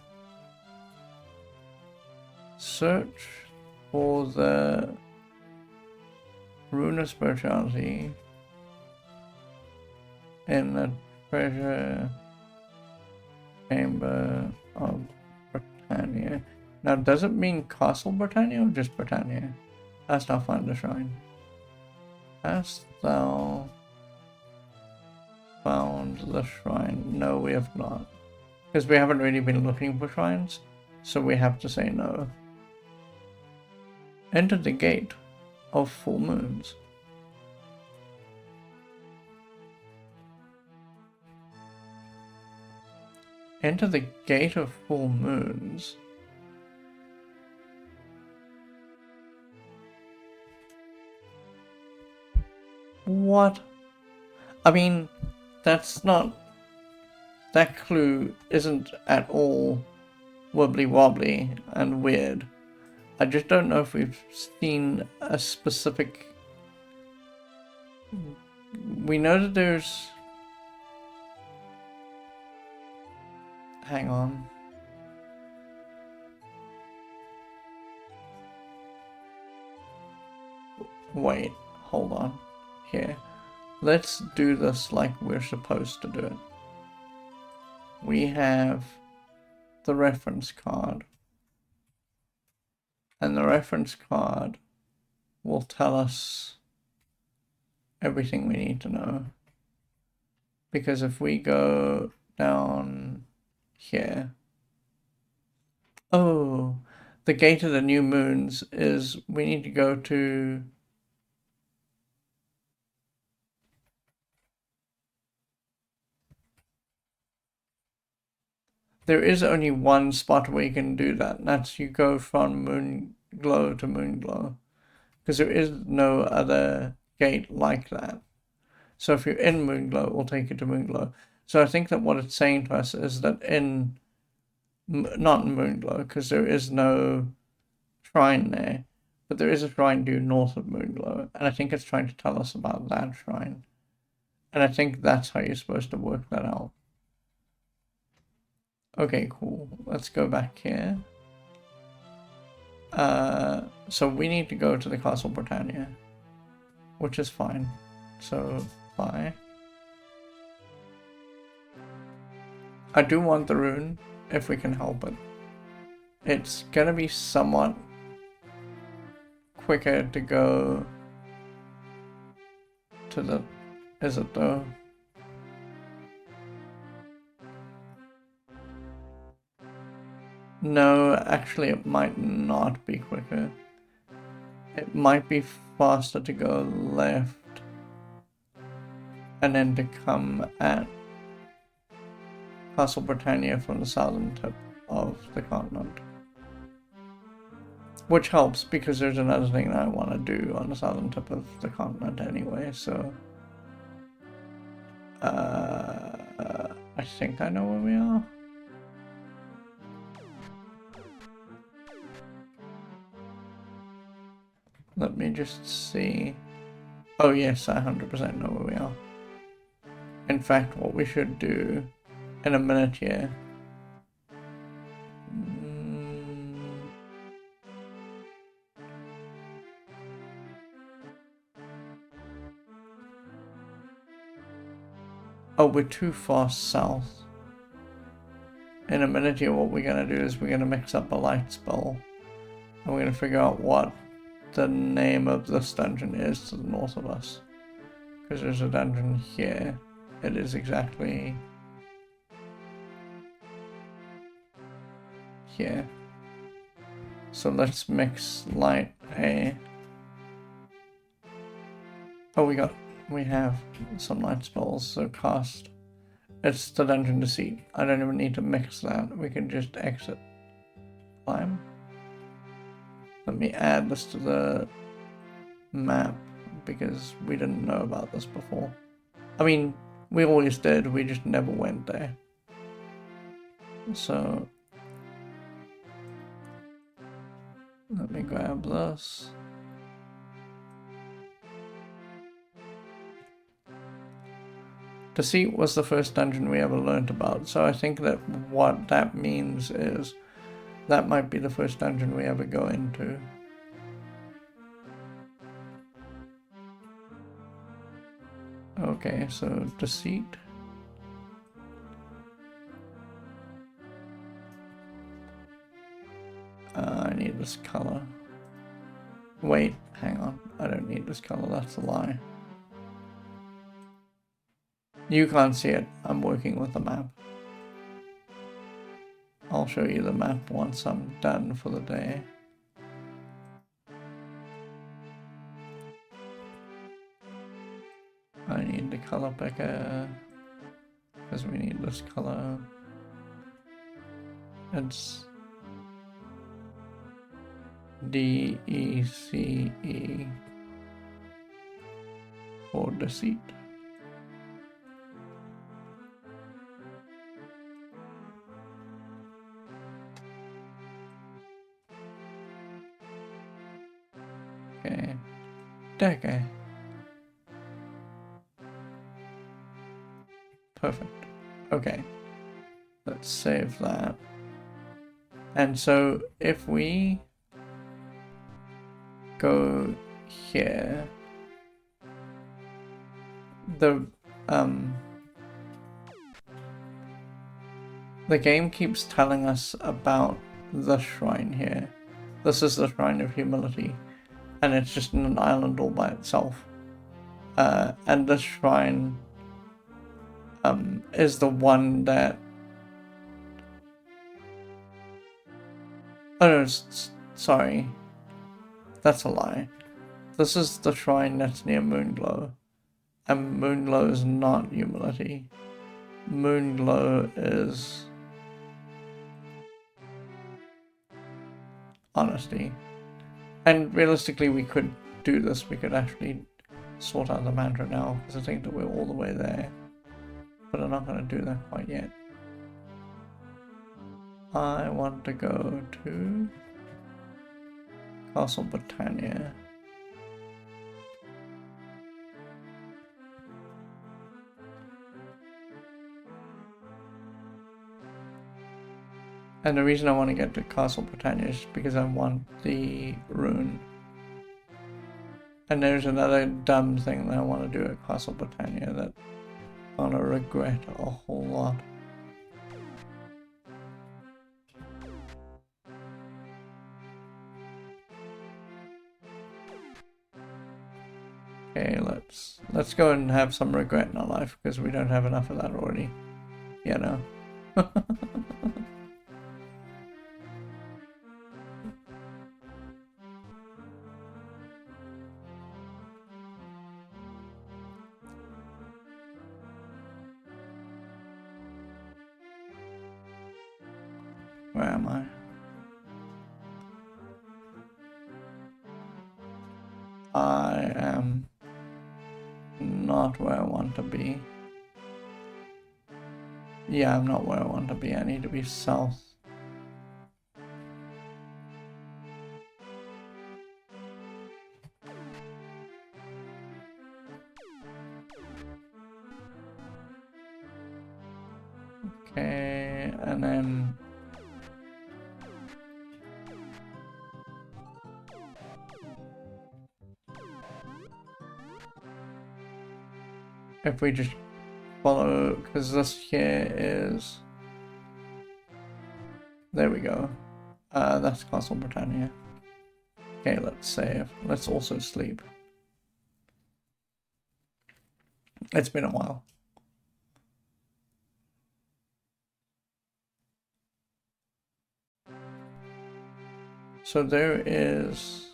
search for the rune of spirituality in the treasure chamber of Britannia. Now, does it mean Castle Britannia or just Britannia? Hast thou found the shrine? Hast thou found the shrine? No, we have not. Because we haven't really been looking for shrines, so we have to say no. Enter the gate of full moons. Enter the gate of full moons. What? I mean, that's not... That clue isn't at all wobbly wobbly and weird. I just don't know if we've seen a specific... We know that there's... Hang on. Wait, hold on. Here. Let's do this like we're supposed to do it. We have the reference card. And the reference card will tell us everything we need to know. Because if we go down here... Oh, the gate of the new moons is we need to go to... There is only one spot where you can do that, and that's you go from Moonglow to Moonglow. Because there is no other gate like that. So if you're in Moonglow, it will take you to Moonglow. So I think that what it's saying to us is that in... Not in Moonglow, because there is no shrine there. But there is a shrine due north of Moonglow, and I think it's trying to tell us about that shrine. And I think that's how you're supposed to work that out. Okay, cool. Let's go back here. So we need to go to the Castle Britannia, which is fine. So, bye. I do want the rune, if we can help it. It's gonna be somewhat quicker to go to the... Is it though? No, actually it might not be quicker. It might be faster to go left and then to come at Castle Britannia from the southern tip of the continent. Which helps because there's another thing that I want to do on the southern tip of the continent anyway, so... I think I know where we are. Let me just see. Oh yes, I 100% know where we are. In fact, what we should do in a minute here. Oh, we're too far south. In a minute here, what we're going to do is we're going to mix up a light spell. And we're going to figure out what the name of this dungeon is to the north of us. Because there's a dungeon here. It is exactly here. So let's mix light A. Oh, we have some light spells, so cast. It's the dungeon deceit. I don't even need to mix that. We can just exit. Climb. Let me add this to the map because we didn't know about this before. I mean, we always did, we just never went there. So, let me grab this. Deceit was the first dungeon we ever learned about, so I think that what that means is that might be the first dungeon we ever go into. Okay, so deceit. I need this color. Wait, hang on. I don't need this color, that's a lie. You can't see it. I'm working with the map. I'll show you the map once I'm done for the day. I need the color picker because we need this color. It's DECE for deceit. Okay, okay. Perfect. Okay, let's save that. And so if we go here, the game keeps telling us about the shrine here. This is the Shrine of Humility, and it's just an island all by itself. And this shrine is the one that... Oh no, sorry. That's a lie. This is the shrine that's near Moonglow. And Moonglow is not humility. Moonglow is honesty. And realistically, we could do this. We could actually sort out the mantra now, because I think that we're all the way there. But I'm not going to do that quite yet. I want to go to Castle Britannia. And the reason I want to get to Castle Britannia is because I want the rune. And there's another dumb thing that I want to do at Castle Britannia that I'm going to regret a whole lot. Okay, let's go and have some regret in our life, because we don't have enough of that already. You know. Where am I? I am not where I want to be. Yeah, I'm not where I want to be. I need to be south. Okay, and then if we just follow, because this here is, there we go. That's Castle Britannia. Okay, let's save. Let's also sleep. It's been a while. So there is,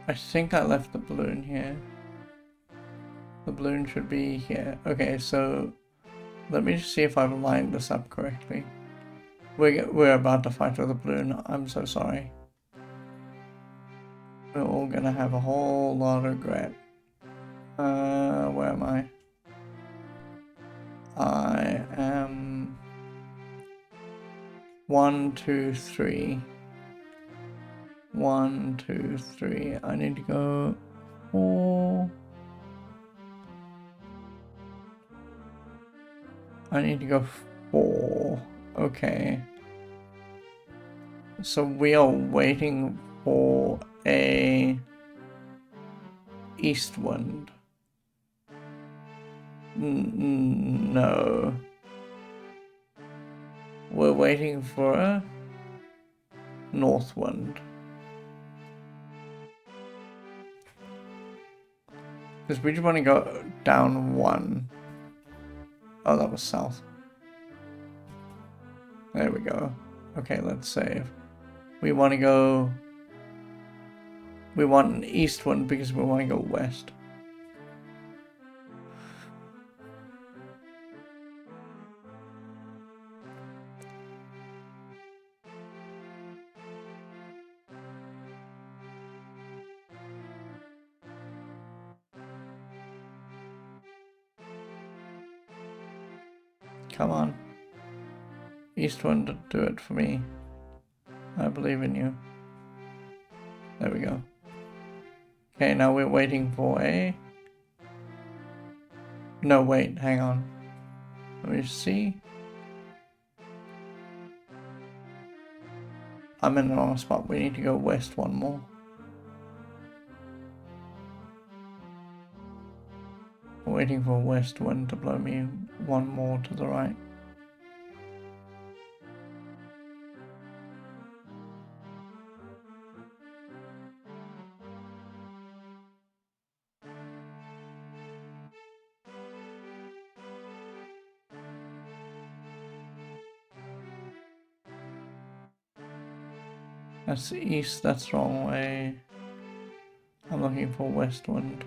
I think I left the balloon here. The balloon should be here. Okay, so let me just see if I've lined this up correctly. We're about to fight with a balloon. I'm so sorry. We're all gonna have a whole lot of regret. Where am I? I am 1, 2, 3. 1, 2, 3. I need to go 4. I need to go 4. Okay. So we are waiting for a east wind. No. We're waiting for a north wind. Because we just want to go down one. Oh, that was south. There we go. Okay, let's save. We want to go... We want an east one because we want to go west. Come on. East one to do it for me. I believe in you. There we go. Okay, now we're waiting for a... No, wait, hang on. Let me see. I'm in the wrong spot. We need to go west one more. I'm waiting for a west wind to blow me one more to the right. That's the east, that's the wrong way. I'm looking for west wind.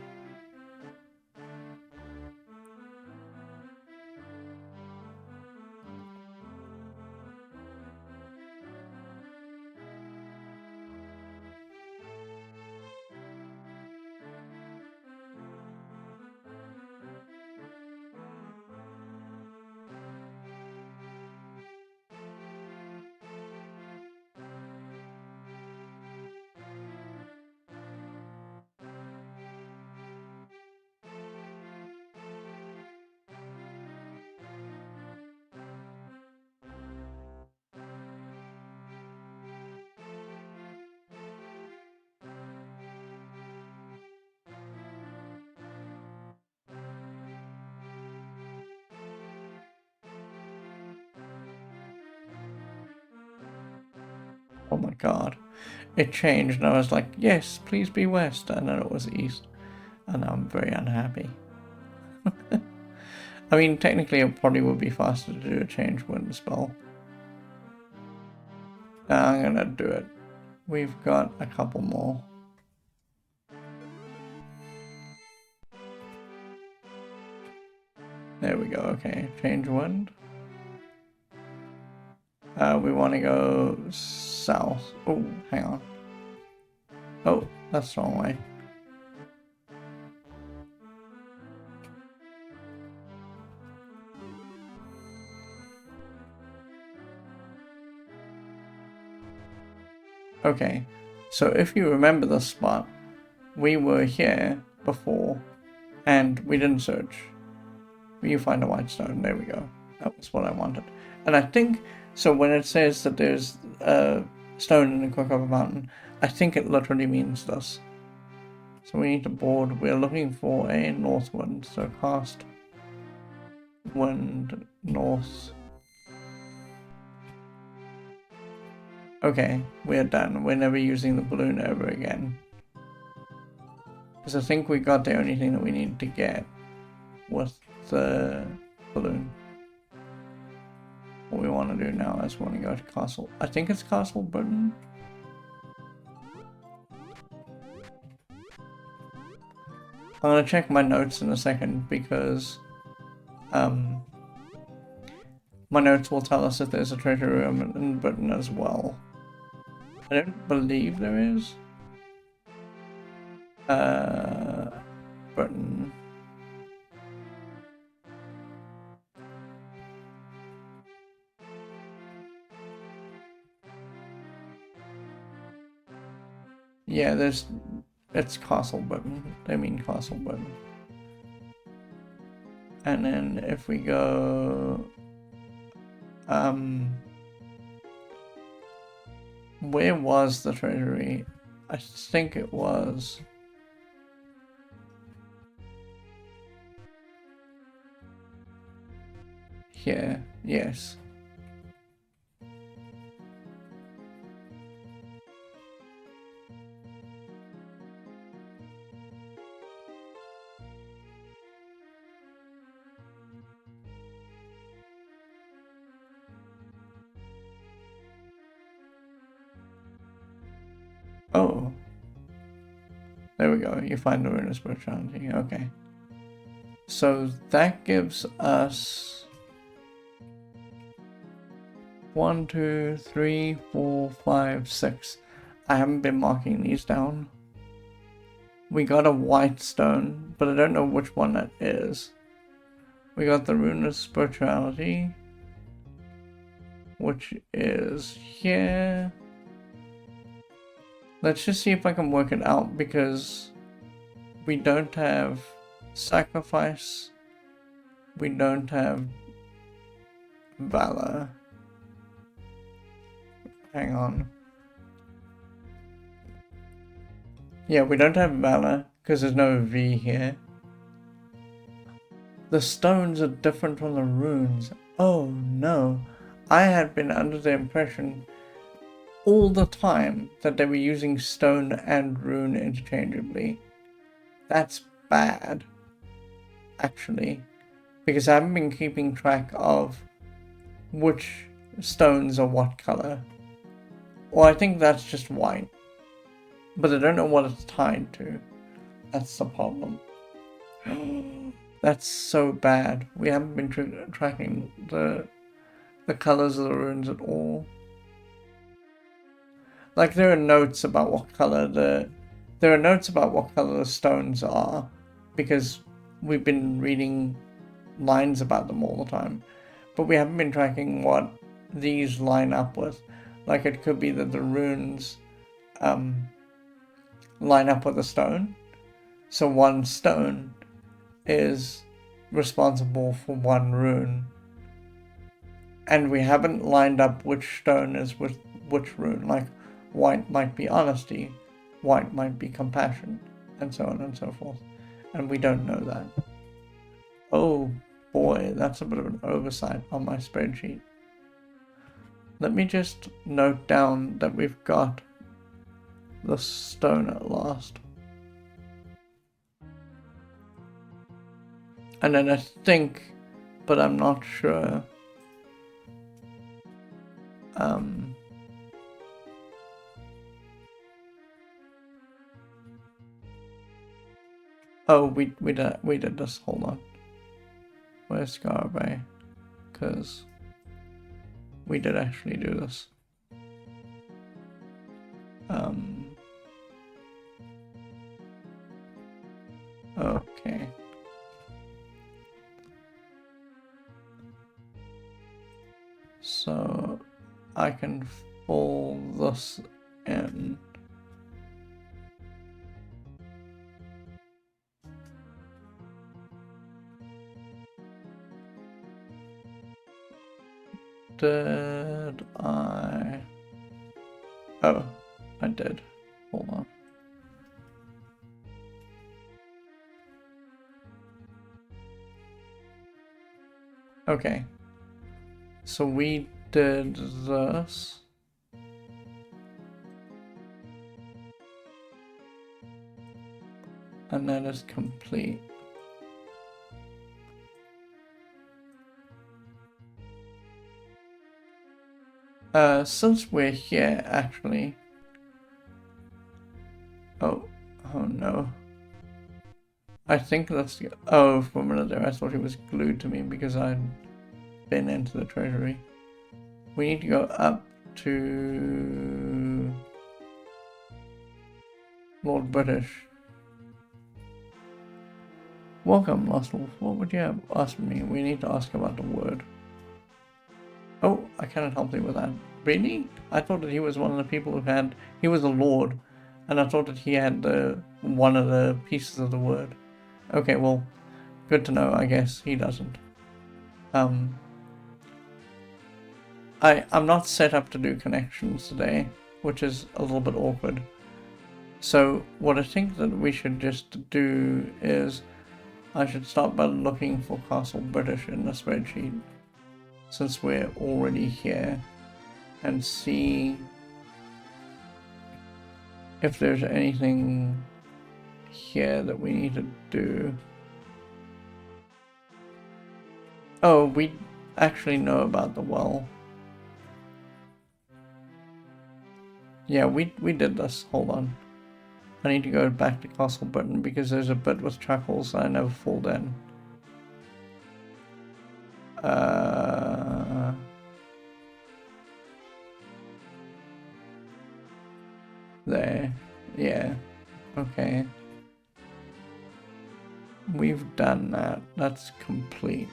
Oh my god. It changed and I was like, yes, please be west. And then it was east. And I'm very unhappy. I mean, technically it probably would be faster to do a change wind spell. I'm gonna do it. We've got a couple more. There we go, okay. Change wind. We want to go south. Oh, hang on. Oh, that's the wrong way. Okay, so if you remember the spot, we were here before and we didn't search. You find a white stone, there we go. That was what I wanted. And I think, so when it says that there's a stone in the Quicksilver Mountain, I think it literally means this. So we need to board, we're looking for a north wind, so cast wind north. Okay, we're done. We're never using the balloon ever again. Because I think we got the only thing that we needed to get with the balloon. What we want to do now is we want to go to Castle. I think it's Castle Britain. I'm going to check my notes in a second because my notes will tell us if there's a treasure room in Britain as well. I don't believe there is. Britain. Yeah, it's Castle Britain. They mean Castle Britain. And then if we go, where was the treasury? I think it was here, yes. Oh. There we go. You find the rune of spirituality. Okay. So that gives us 1, 2, 3, 4, 5, 6. I haven't been marking these down. We got a white stone, but I don't know which one that is. We got the rune of spirituality, which is here. Let's just see if I can work it out, because we don't have sacrifice, we don't have valor. Hang on. Yeah, we don't have valor because there's no V here. The stones are different from the runes. Oh no. I had been under the impression all the time that they were using stone and rune interchangeably. That's bad, actually, because I haven't been keeping track of which stones are what color. Well, I think that's just white, but I don't know what it's tied to. That's the problem. That's so bad. We haven't been tracking the colors of the runes at all. Like, there are notes about what color the stones are, because we've been reading lines about them all the time, but we haven't been tracking what these line up with. Like, it could be that the runes line up with a stone, so one stone is responsible for one rune, and we haven't lined up which stone is with which rune. Like, white might be honesty, white might be compassion, and so on and so forth, and we don't know that. Oh boy, that's a bit of an oversight on my spreadsheet. Let me just note down that we've got the stone at last. And then I think, but I'm not sure, oh, we did this. Hold on. Where's Scarabay? Because we did actually do this. Okay. So I can fold this in. Did I? Oh, I did. Hold on. Okay. So we did this. And that is complete. Since we're here, actually. Oh no. I think that's. Oh, for a minute there, I thought he was glued to me because I'd been into the treasury. We need to go up to Lord British. Welcome, Lost Wolf. What would you have asked me? We need to ask about the word. Oh, I cannot help you with that. Really? I thought that he was one of the people who had. He was a lord, and I thought that he had one of the pieces of the word. Okay, well, good to know. I guess he doesn't. I'm not set up to do connections today, which is a little bit awkward. So what I think that we should just do is I should start by looking for Castle British in the spreadsheet, since we're already here, and see if there's anything here that we need to do. Oh, we actually know about the well. Yeah, we did this. Hold on. I need to go back to Castle Britain because there's a bit with trackles I never filled in. There. Yeah. Okay. We've done that. That's complete.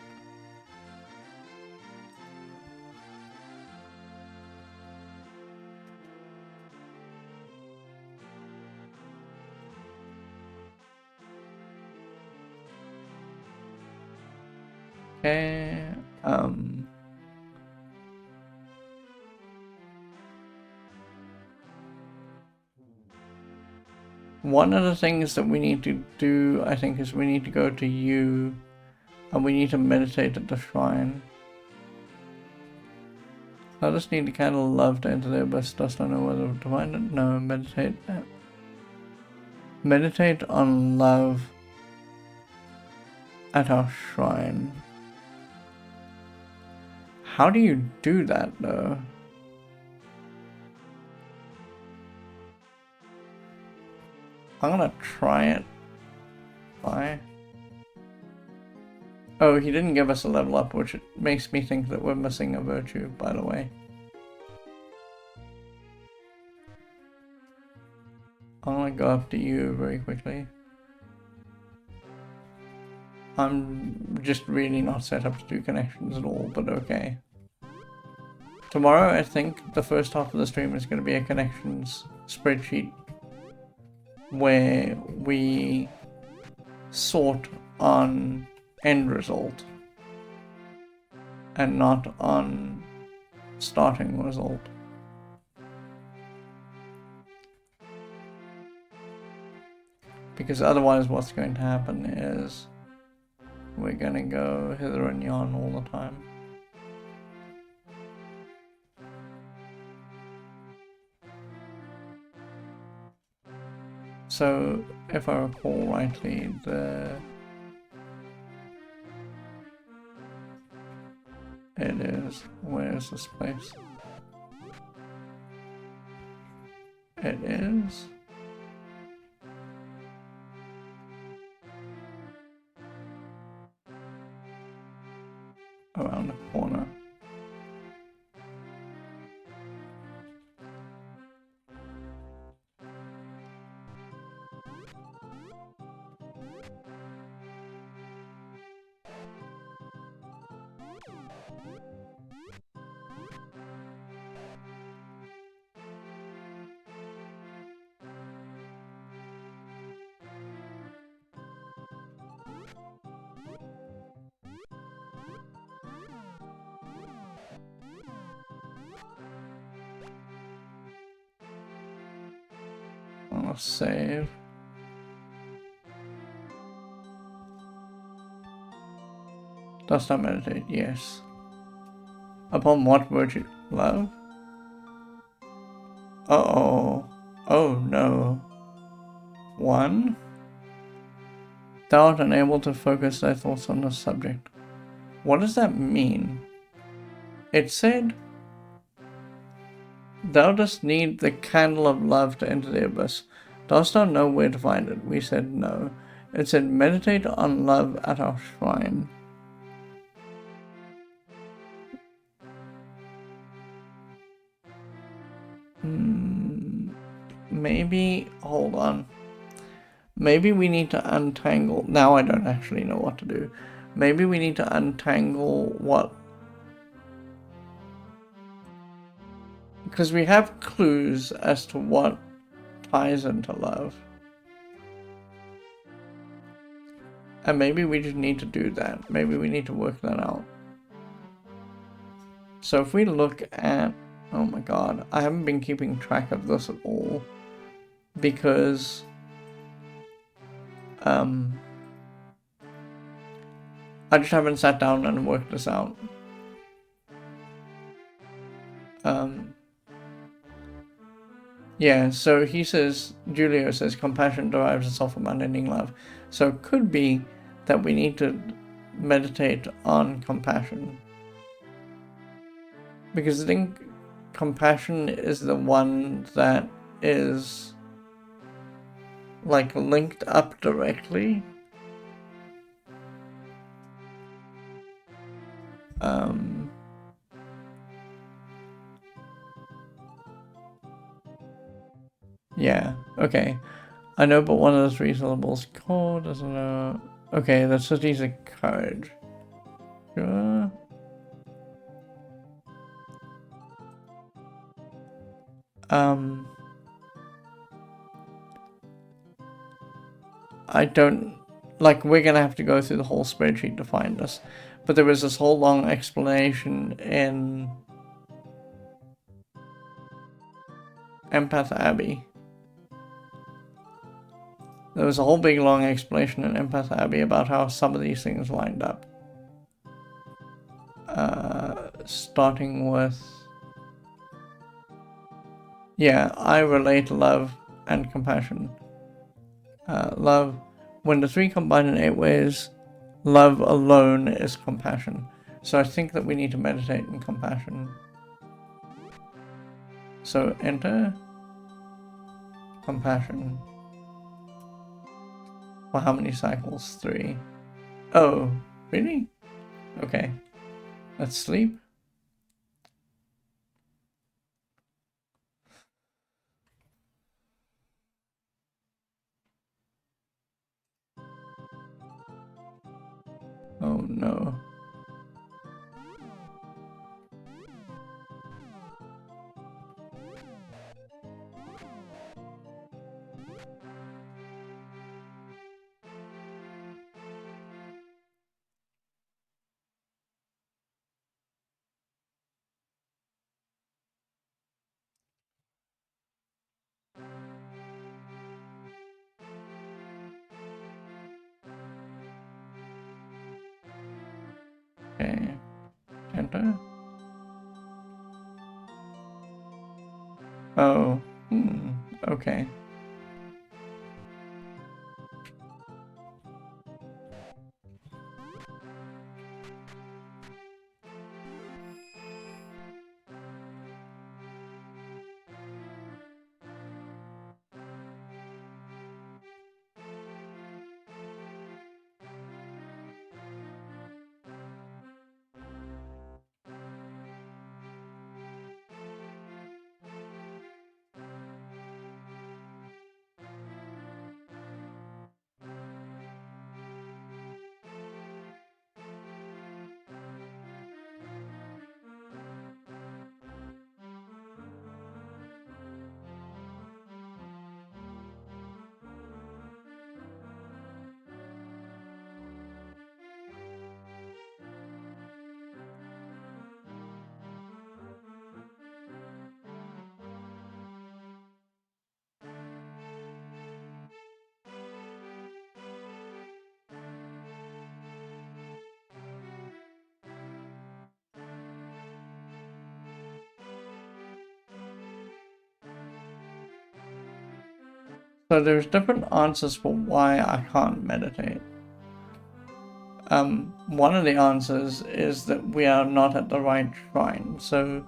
Okay. One of the things that we need to do, I think, is we need to go to you and we need to meditate at the shrine. I just need to kind of love to enter the abyss. Just don't know whether to find it. No, meditate. Meditate on love at our shrine. How do you do that though? I'm gonna try it. Why? Oh, he didn't give us a level up, which makes me think that we're missing a virtue, by the way. I'm gonna go up to you very quickly. I'm just really not set up to do connections at all, but okay. Tomorrow, I think, the first half of the stream is going to be a connections spreadsheet where we sort on end result and not on starting result. Because otherwise what's going to happen is we're going to go hither and yon all the time. So, if I recall rightly, it is, where is this place? It is around the corner. I'll save. Does not meditate, yes. Upon what virtue? Love? Uh-oh. Oh no. 1. Thou art unable to focus thy thoughts on the subject. What does that mean? It said, thou dost need the candle of love to enter the abyss. Dost thou know where to find it? We said no. It said, meditate on love at our shrine. Maybe, hold on. Maybe we need to untangle, now I don't actually know what to do. Maybe we need to untangle what, because we have clues as to what ties into love. And maybe we just need to do that. Maybe we need to work that out. So if we look at, oh my god, I haven't been keeping track of this at all. Because I just haven't sat down and worked this out. Yeah, so he says, Julio says, compassion derives itself from unending love. So it could be that we need to meditate on compassion. Because I think compassion is the one that is like linked up directly. Yeah, okay. I know, but one of those three syllables. Core doesn't know. Okay, the city's a code. Sure. I don't, like, we're gonna have to go through the whole spreadsheet to find this. But there was this whole long explanation in Empath Abbey. There was a whole big long explanation in Empath Abbey about how some of these things lined up. Starting with... Yeah, I relate love and compassion. Love, when the three combine in 8 ways, love alone is compassion. So I think that we need to meditate in compassion. So enter compassion. For how many cycles? 3. Oh, really? Okay. Let's sleep. Oh no. Okay. Enter. Oh. Okay. So there's different answers for why I can't meditate. One of the answers is that we are not at the right shrine. So,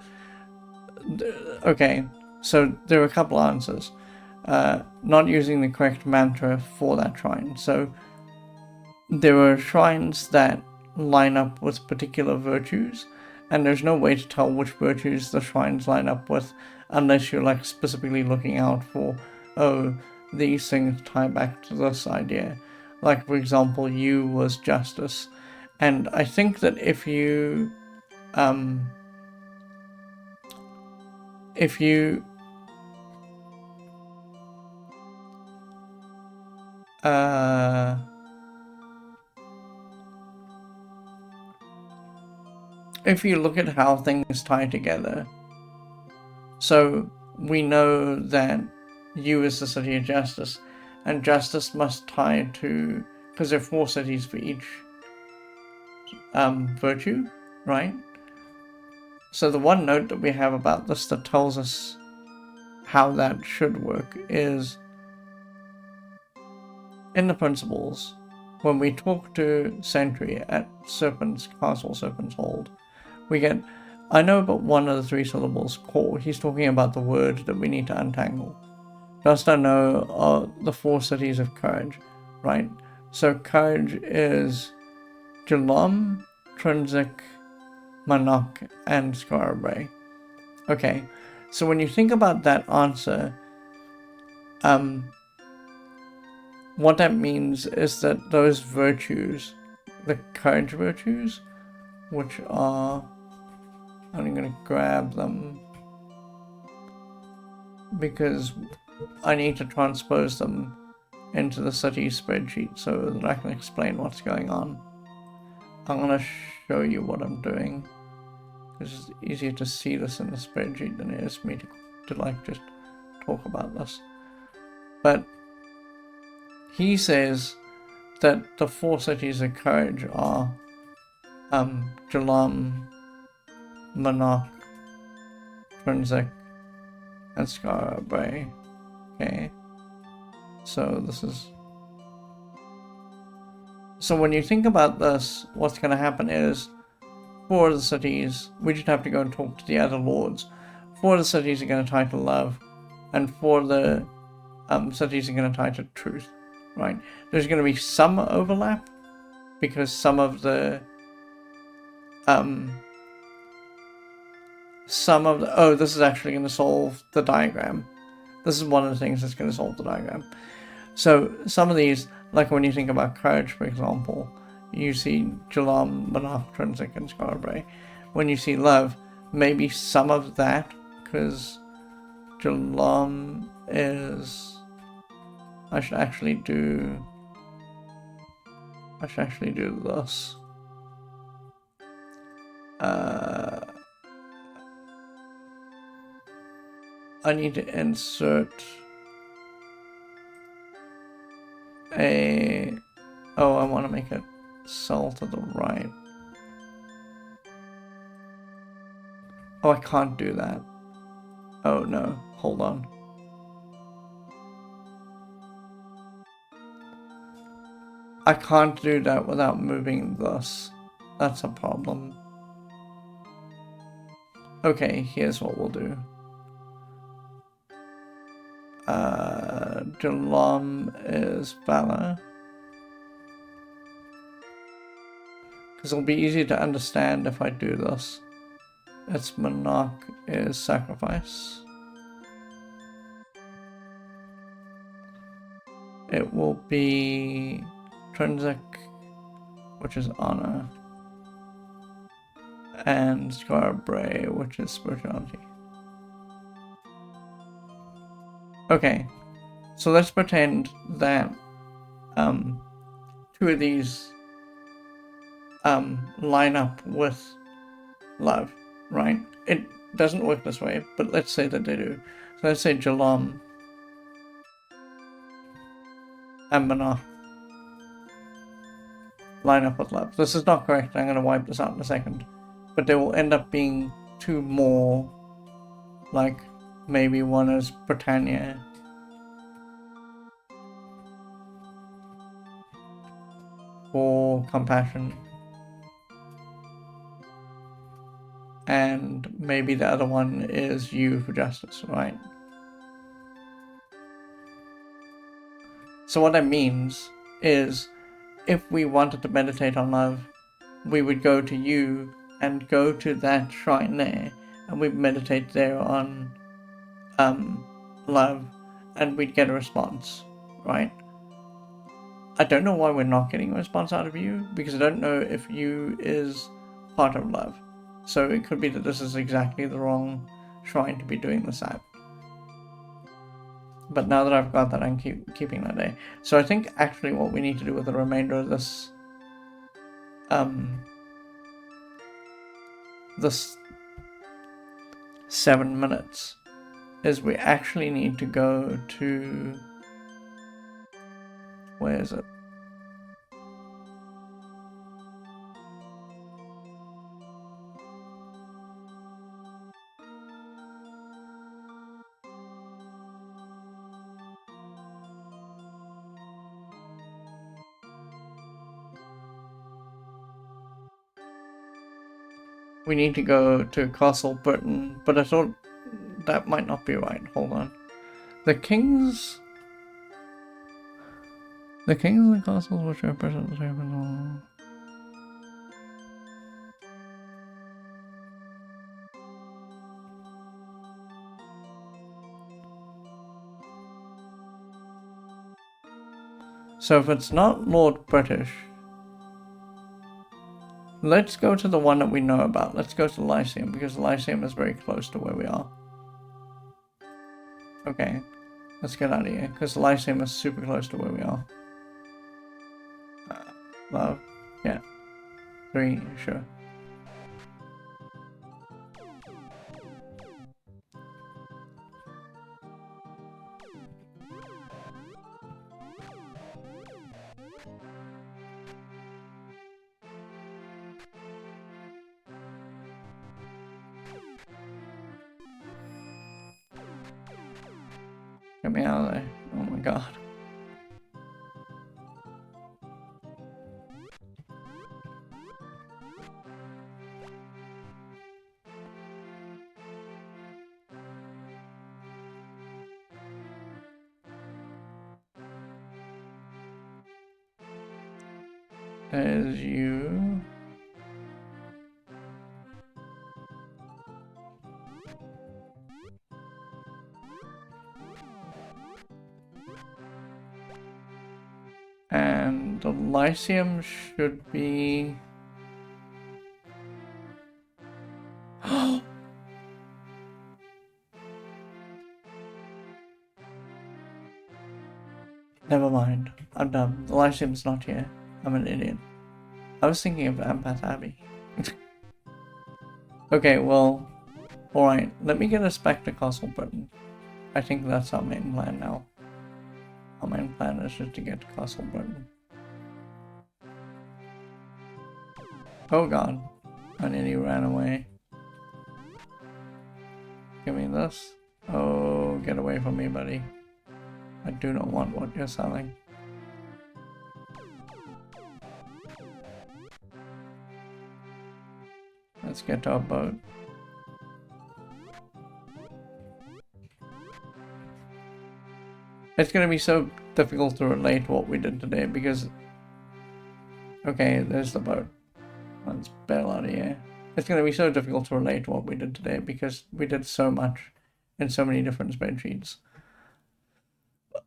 okay, so there are a couple answers. Not using the correct mantra for that shrine. So there are shrines that line up with particular virtues, and there's no way to tell which virtues the shrines line up with unless you're like specifically looking out for, oh, these things tie back to this idea. Like, for example, you was justice. And I think that if you look at how things tie together, so we know that you is the city of justice, and justice must tie to, because there are 4 cities for each virtue, right? So the one note that we have about this that tells us how that should work is in the principles. When we talk to Sentry at Serpent's Castle, Serpent's Hold, we get I know but one of the 3 syllables, core. He's talking about the word that we need to untangle. Dost I know the 4 cities of courage, right? So courage is Jalam, Trinsic, Manok, and Scarabray. Okay, so when you think about that answer, what that means is that those virtues, the courage virtues, which are, I'm going to grab them because I need to transpose them into the city spreadsheet so that I can explain what's going on. I'm going to show you what I'm doing. It's easier to see this in the spreadsheet than it is me to like just talk about this. But he says that the 4 cities of courage are Jalam, Manok, Trinsic, and Scarabray. Okay, so this is... So when you think about this, what's going to happen is 4 of the cities, we just have to go and talk to the other lords. 4 of the cities are going to tie to love, and 4 of the cities are going to tie to truth, right? There's going to be some overlap, because some of the... oh, this is actually going to solve the diagram. This is one of the things that's going to solve the diagram. So some of these, like when you think about courage, for example, you see Jalam, Manaf, Trinsic, and Scarabray. When you see love, maybe some of that, because Jalam is... I should actually do this. I need to insert a... Oh, I want to make it cell to the right. Oh, I can't do that. Oh no, hold on. I can't do that without moving this. That's a problem. Okay, here's what we'll do. Jalam is valor. Because it'll be easier to understand if I do this. Its Monarch is sacrifice. It will be Trinsic, which is honor, and Scarabray, which is spirituality. Okay, so let's pretend that 2 of these line up with love, right? It doesn't work this way, but let's say that they do. So let's say Jalam and Manaf line up with love. This is not correct. I'm going to wipe this out in a second. But there will end up being 2 more, like maybe one is Britannia for compassion, and maybe the other one is you for justice, right? So what that means is if we wanted to meditate on love, we would go to you and go to that shrine there, and we'd meditate there on love, and we'd get a response, right? I don't know why we're not getting a response out of you, because I don't know if you is part of love. So it could be that this is exactly the wrong shrine to be doing this at. But now that I've got that, I'm keeping that there. So I think actually what we need to do with the remainder of this this 7 minutes is we actually need to go to... Where is it? we need to go to Castle Britain, but I thought that might not be right. Hold on. The kings and castles which represent the same. So if it's not Lord British, let's go to the one that we know about. Let's go to Lyceum, because Lyceum is very close to where we are. Okay, let's get out of here, because Lyceum is super close to where we are. Love, yeah. 3, sure. Get me out of there. Oh my god. There's you. And the Lyceum should be... Never mind. I'm dumb. The Lyceum's not here. I'm an idiot. I was thinking of Ampath Abbey. Okay, well... Alright, let me get us back to Castle Britain. I think that's our main plan now. Our main plan is just to get to Castle Britain. Oh god. I nearly ran away. Give me this. Oh, get away from me, buddy. I do not want what you're selling. Let's get to our boat. It's going to be so difficult to relate what we did today because... Okay, there's the boat. Let's bail out of here. It's going to be so difficult to relate what we did today because we did so much in so many different spreadsheets.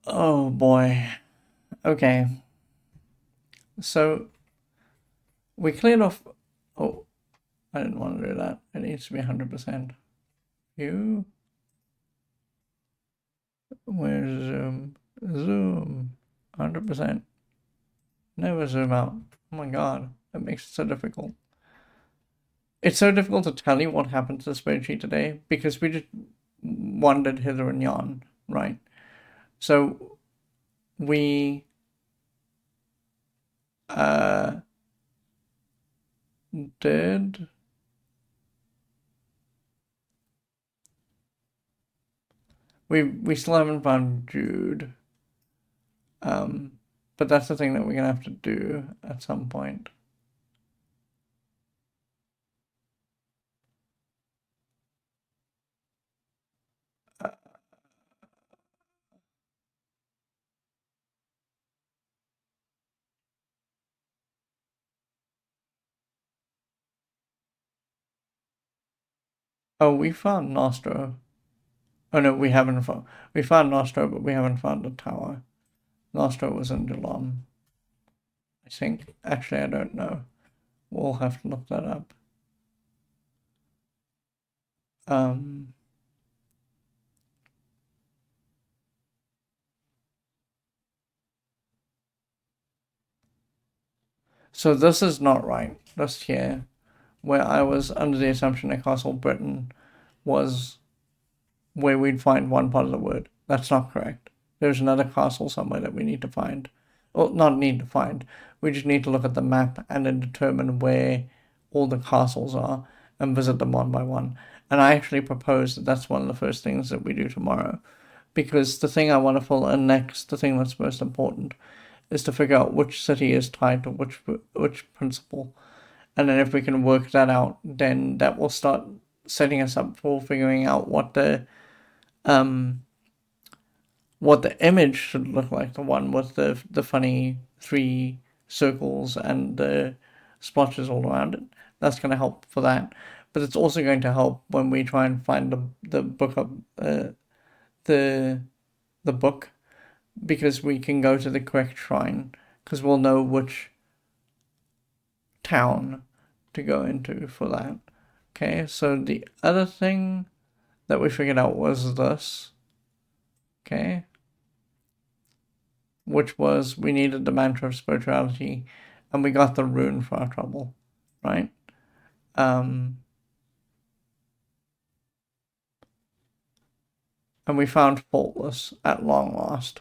Oh boy. Okay. So, we cleared off... Oh, I didn't want to do that. It needs to be 100%. You... Where's zoom? Zoom. 100%. Never zoom out. Oh my god. That makes it so difficult. It's so difficult to tell you what happened to the spreadsheet today because we just wandered hither and yon, right? So we did we still haven't found Jude. But that's the thing that we're gonna have to do at some point. Oh, we found Nostro. Oh no, we haven't found. We found Nostro, but we haven't found the tower. Nostro was in Delon, I think. Actually, I don't know. We'll have to look that up. So this is not right. This here, where I was under the assumption that Castle Britain was where we'd find one part of the word. That's not correct. There's another castle somewhere that we need to find. Well, not need to find. We just need to look at the map and then determine where all the castles are and visit them one by one. And I actually propose that that's one of the first things that we do tomorrow. Because the thing I want to fill in next, the thing that's most important, is to figure out which city is tied to which principle. And then if we can work that out, then that will start setting us up for figuring out what the image should look like, the one with the funny 3 circles and the splotches all around it. That's going to help for that. But it's also going to help when we try and find the book of the book, because we can go to the correct shrine, because we'll know which town to go into for that. Okay, so the other thing that we figured out was this. Okay, which was we needed the mantra of spirituality, and we got the rune for our trouble, right? And we found faultless at long last.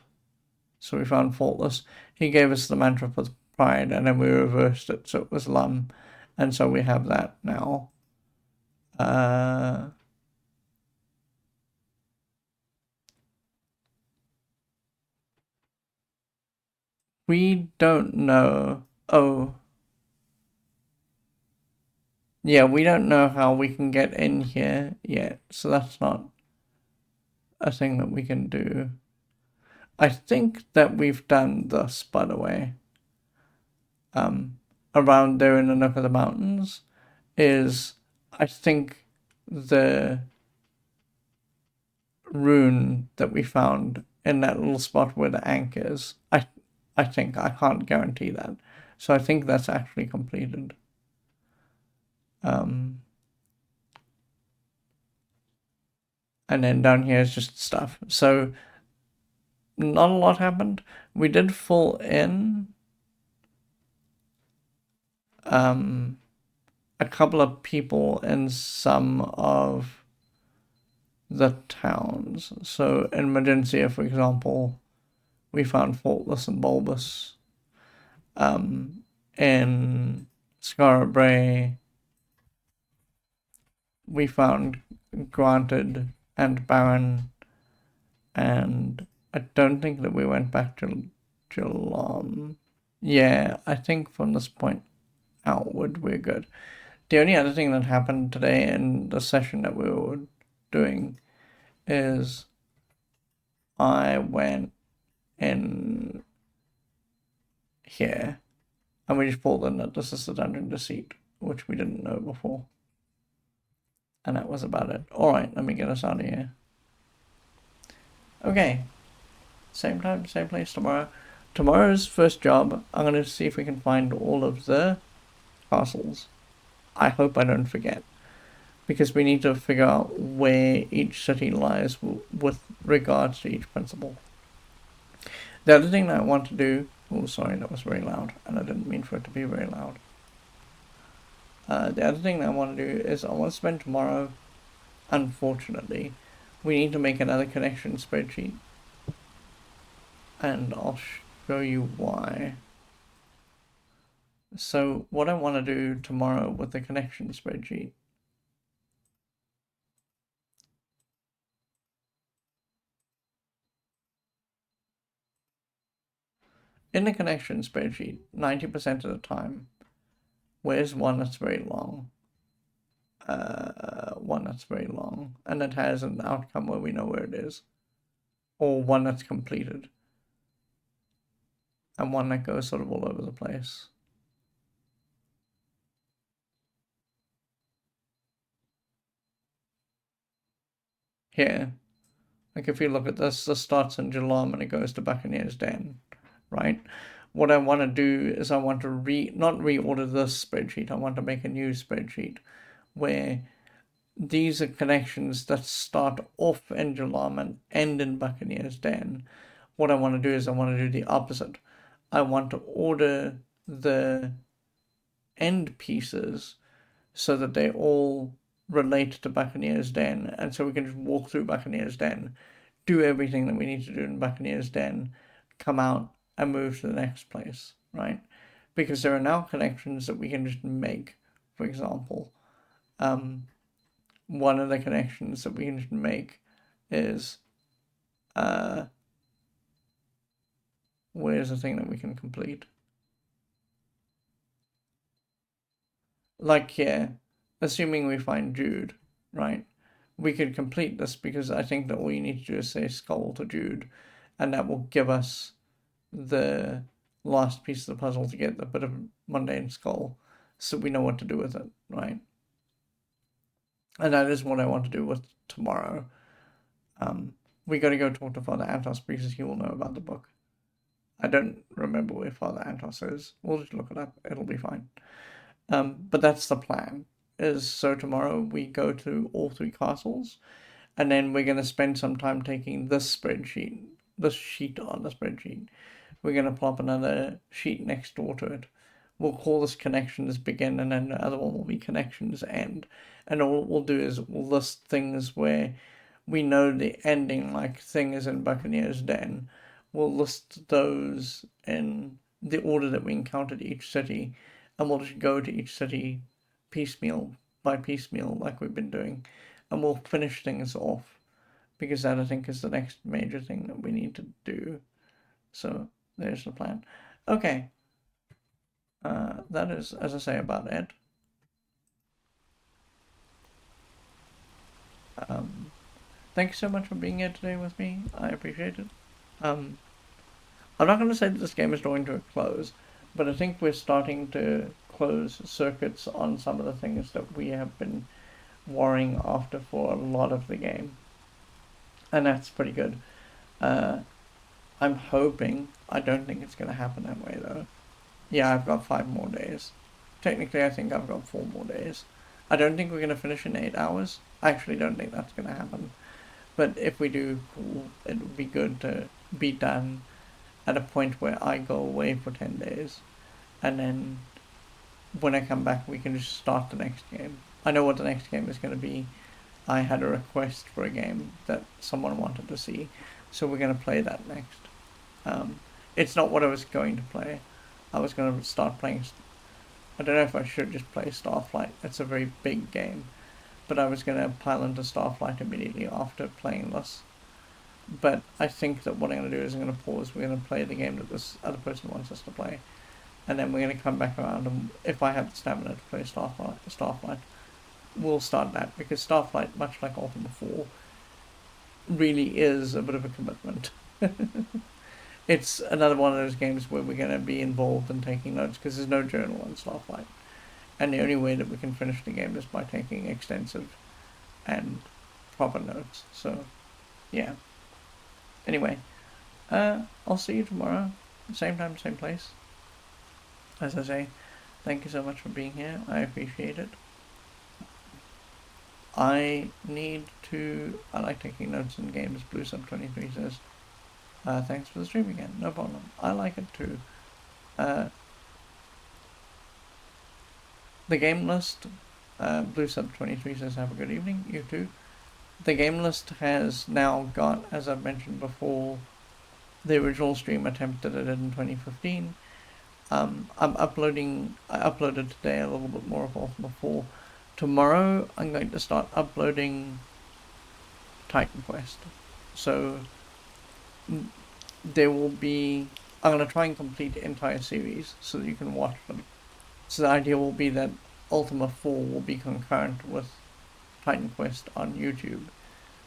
So we found faultless. He gave us the mantra for pride, and then we reversed it, so it was lum, and so we have that now. We don't know. Oh, yeah, we don't know how we can get in here yet, so that's not a thing that we can do. I think that we've done this, by the way. Around there in the nook of the mountains is, I think, the rune that we found in that little spot where the ankh is. I think, I can't guarantee that. So I think that's actually completed. And then down here is just stuff. So not a lot happened. We did full in a couple of people in some of the towns. So in Magencia, for example, we found faultless and bulbous. In Scarabray, we found granted and barren, and I don't think that we went back to Geelong. Yeah, I think from this point outward we're good. The only other thing that happened today in the session that we were doing is I went in here and we just pulled in that this is the dungeon deceit, which we didn't know before. And that was about it. Alright, let me get us out of here. Okay. Same time, same place tomorrow. Tomorrow's first job, I'm going to see if we can find all of the castles. I hope I don't forget, because we need to figure out where each city lies with regards to each principle. The other thing that I want to do... Oh, sorry, that was very loud, and I didn't mean for it to be very loud. The other thing that I want to do is I want to spend tomorrow, unfortunately, we need to make another connection spreadsheet. And I'll show you why. So what I want to do tomorrow with the connection spreadsheet in the connection spreadsheet, 90% of the time, where's one that's very long? One that's very long, and it has an outcome where we know where it is, or one that's completed, and one that goes sort of all over the place. Here, like if you look at this starts in Geelong and it goes to Buccaneers Den, right? What I want to do is I want to not reorder this spreadsheet. I want to make a new spreadsheet where these are connections that start off in Geelong and end in Buccaneers Den. What I want to do is I want to do the opposite. I want to order the end pieces so that they all relate to Buccaneers Den, and so we can just walk through Buccaneers Den, do everything that we need to do in Buccaneers Den, come out and move to the next place, right? Because there are now connections that we can just make. For example, one of the connections that we can just make is where's the thing that we can complete? like here, assuming we find Jude, right? We could complete this because I think that all you need to do is say skull to Jude, and that will give us the last piece of the puzzle to get the bit of mundane skull, so we know what to do with it, right? And that is what I want to do with tomorrow. We got to go talk to Father Antos because he will know about the book. I don't remember where Father Antos is. We'll just look it up. It'll be fine. But that's the plan. Is so tomorrow we go to all three castles, and then we're gonna spend some time taking this sheet on the spreadsheet. We're gonna plop another sheet next door to it. We'll call this connections begin, and then the other one will be connections end. And all we'll do is we'll list things where we know the ending, like thing is in Buccaneer's Den. We'll list those in the order that we encountered each city, and we'll just go to each city piecemeal by piecemeal, like we've been doing, and we'll finish things off because that I think is the next major thing that we need to do. So there's the plan. Okay, that is, as I say, about it. Thank you so much for being here today with me. I appreciate it. I'm not going to say that this game is drawing to a close, but I think we're starting to close circuits on some of the things that we have been worrying after for a lot of the game. And that's pretty good. I'm hoping, I don't think it's going to happen that way though. Yeah, I've got 5 more days. Technically, I think I've got 4 more days. I don't think we're going to finish in 8 hours. I actually don't think that's going to happen. But if we do, cool. It would be good to be done at a point where I go away for 10 days. And then when I come back, we can just start the next game. I know what the next game is going to be. I had a request for a game that someone wanted to see, so we're going to play that next. It's not what I was going to play. I was going to start playing. I don't know if I should just play Starflight. It's a very big game, but I was going to pile into Starflight immediately after playing this. But I think that what I'm going to do is I'm going to pause. We're going to play the game that this other person wants us to play, and then we're going to come back around. And if I have the stamina to play Starflight, we'll start that, because Starflight, much like Ultima 4, really is a bit of a commitment. It's another one of those games where we're going to be involved in taking notes, because there's no journal in Starflight. And the only way that we can finish the game is by taking extensive and proper notes. So, yeah. Anyway, I'll see you tomorrow. Same time, same place. As I say, thank you so much for being here. I appreciate it. I like taking notes in games, Blue Sub 23 says. Thanks for the stream again. No problem. I like it too. The game list, Blue Sub 23 says, have a good evening. You too. The game list has now got, as I've mentioned before, the original stream attempt that I did in 2015. I uploaded today a little bit more of Ultima 4. Tomorrow I'm going to start uploading Titan Quest. So there will be, I'm going to try and complete the entire series so that you can watch them. So the idea will be that Ultima 4 will be concurrent with Titan Quest on YouTube,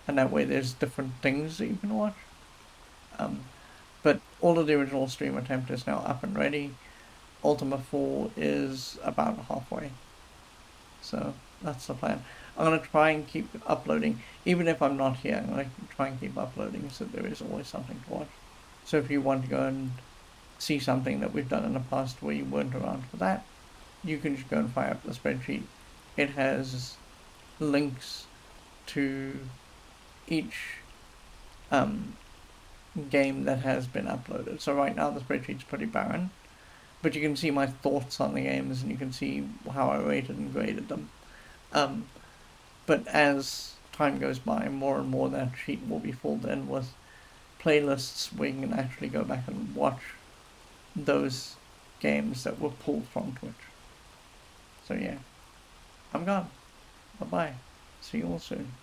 and that way there's different things that you can watch. But all of the original stream attempt is now up and ready. Ultima 4 is about halfway. So that's the plan. I'm going to try and keep uploading, even if I'm not here. I'm going to try and keep uploading so there is always something to watch. So if you want to go and see something that we've done in the past where you weren't around for that, you can just go and fire up the spreadsheet. It has links to each game that has been uploaded. So right now the spreadsheet's pretty barren, but you can see my thoughts on the games and you can see how I rated and graded them. But as time goes by, more and more that sheet will be filled in with playlists where you can actually go back and watch those games that were pulled from Twitch. So yeah, I'm gone. Bye-bye. See you all soon.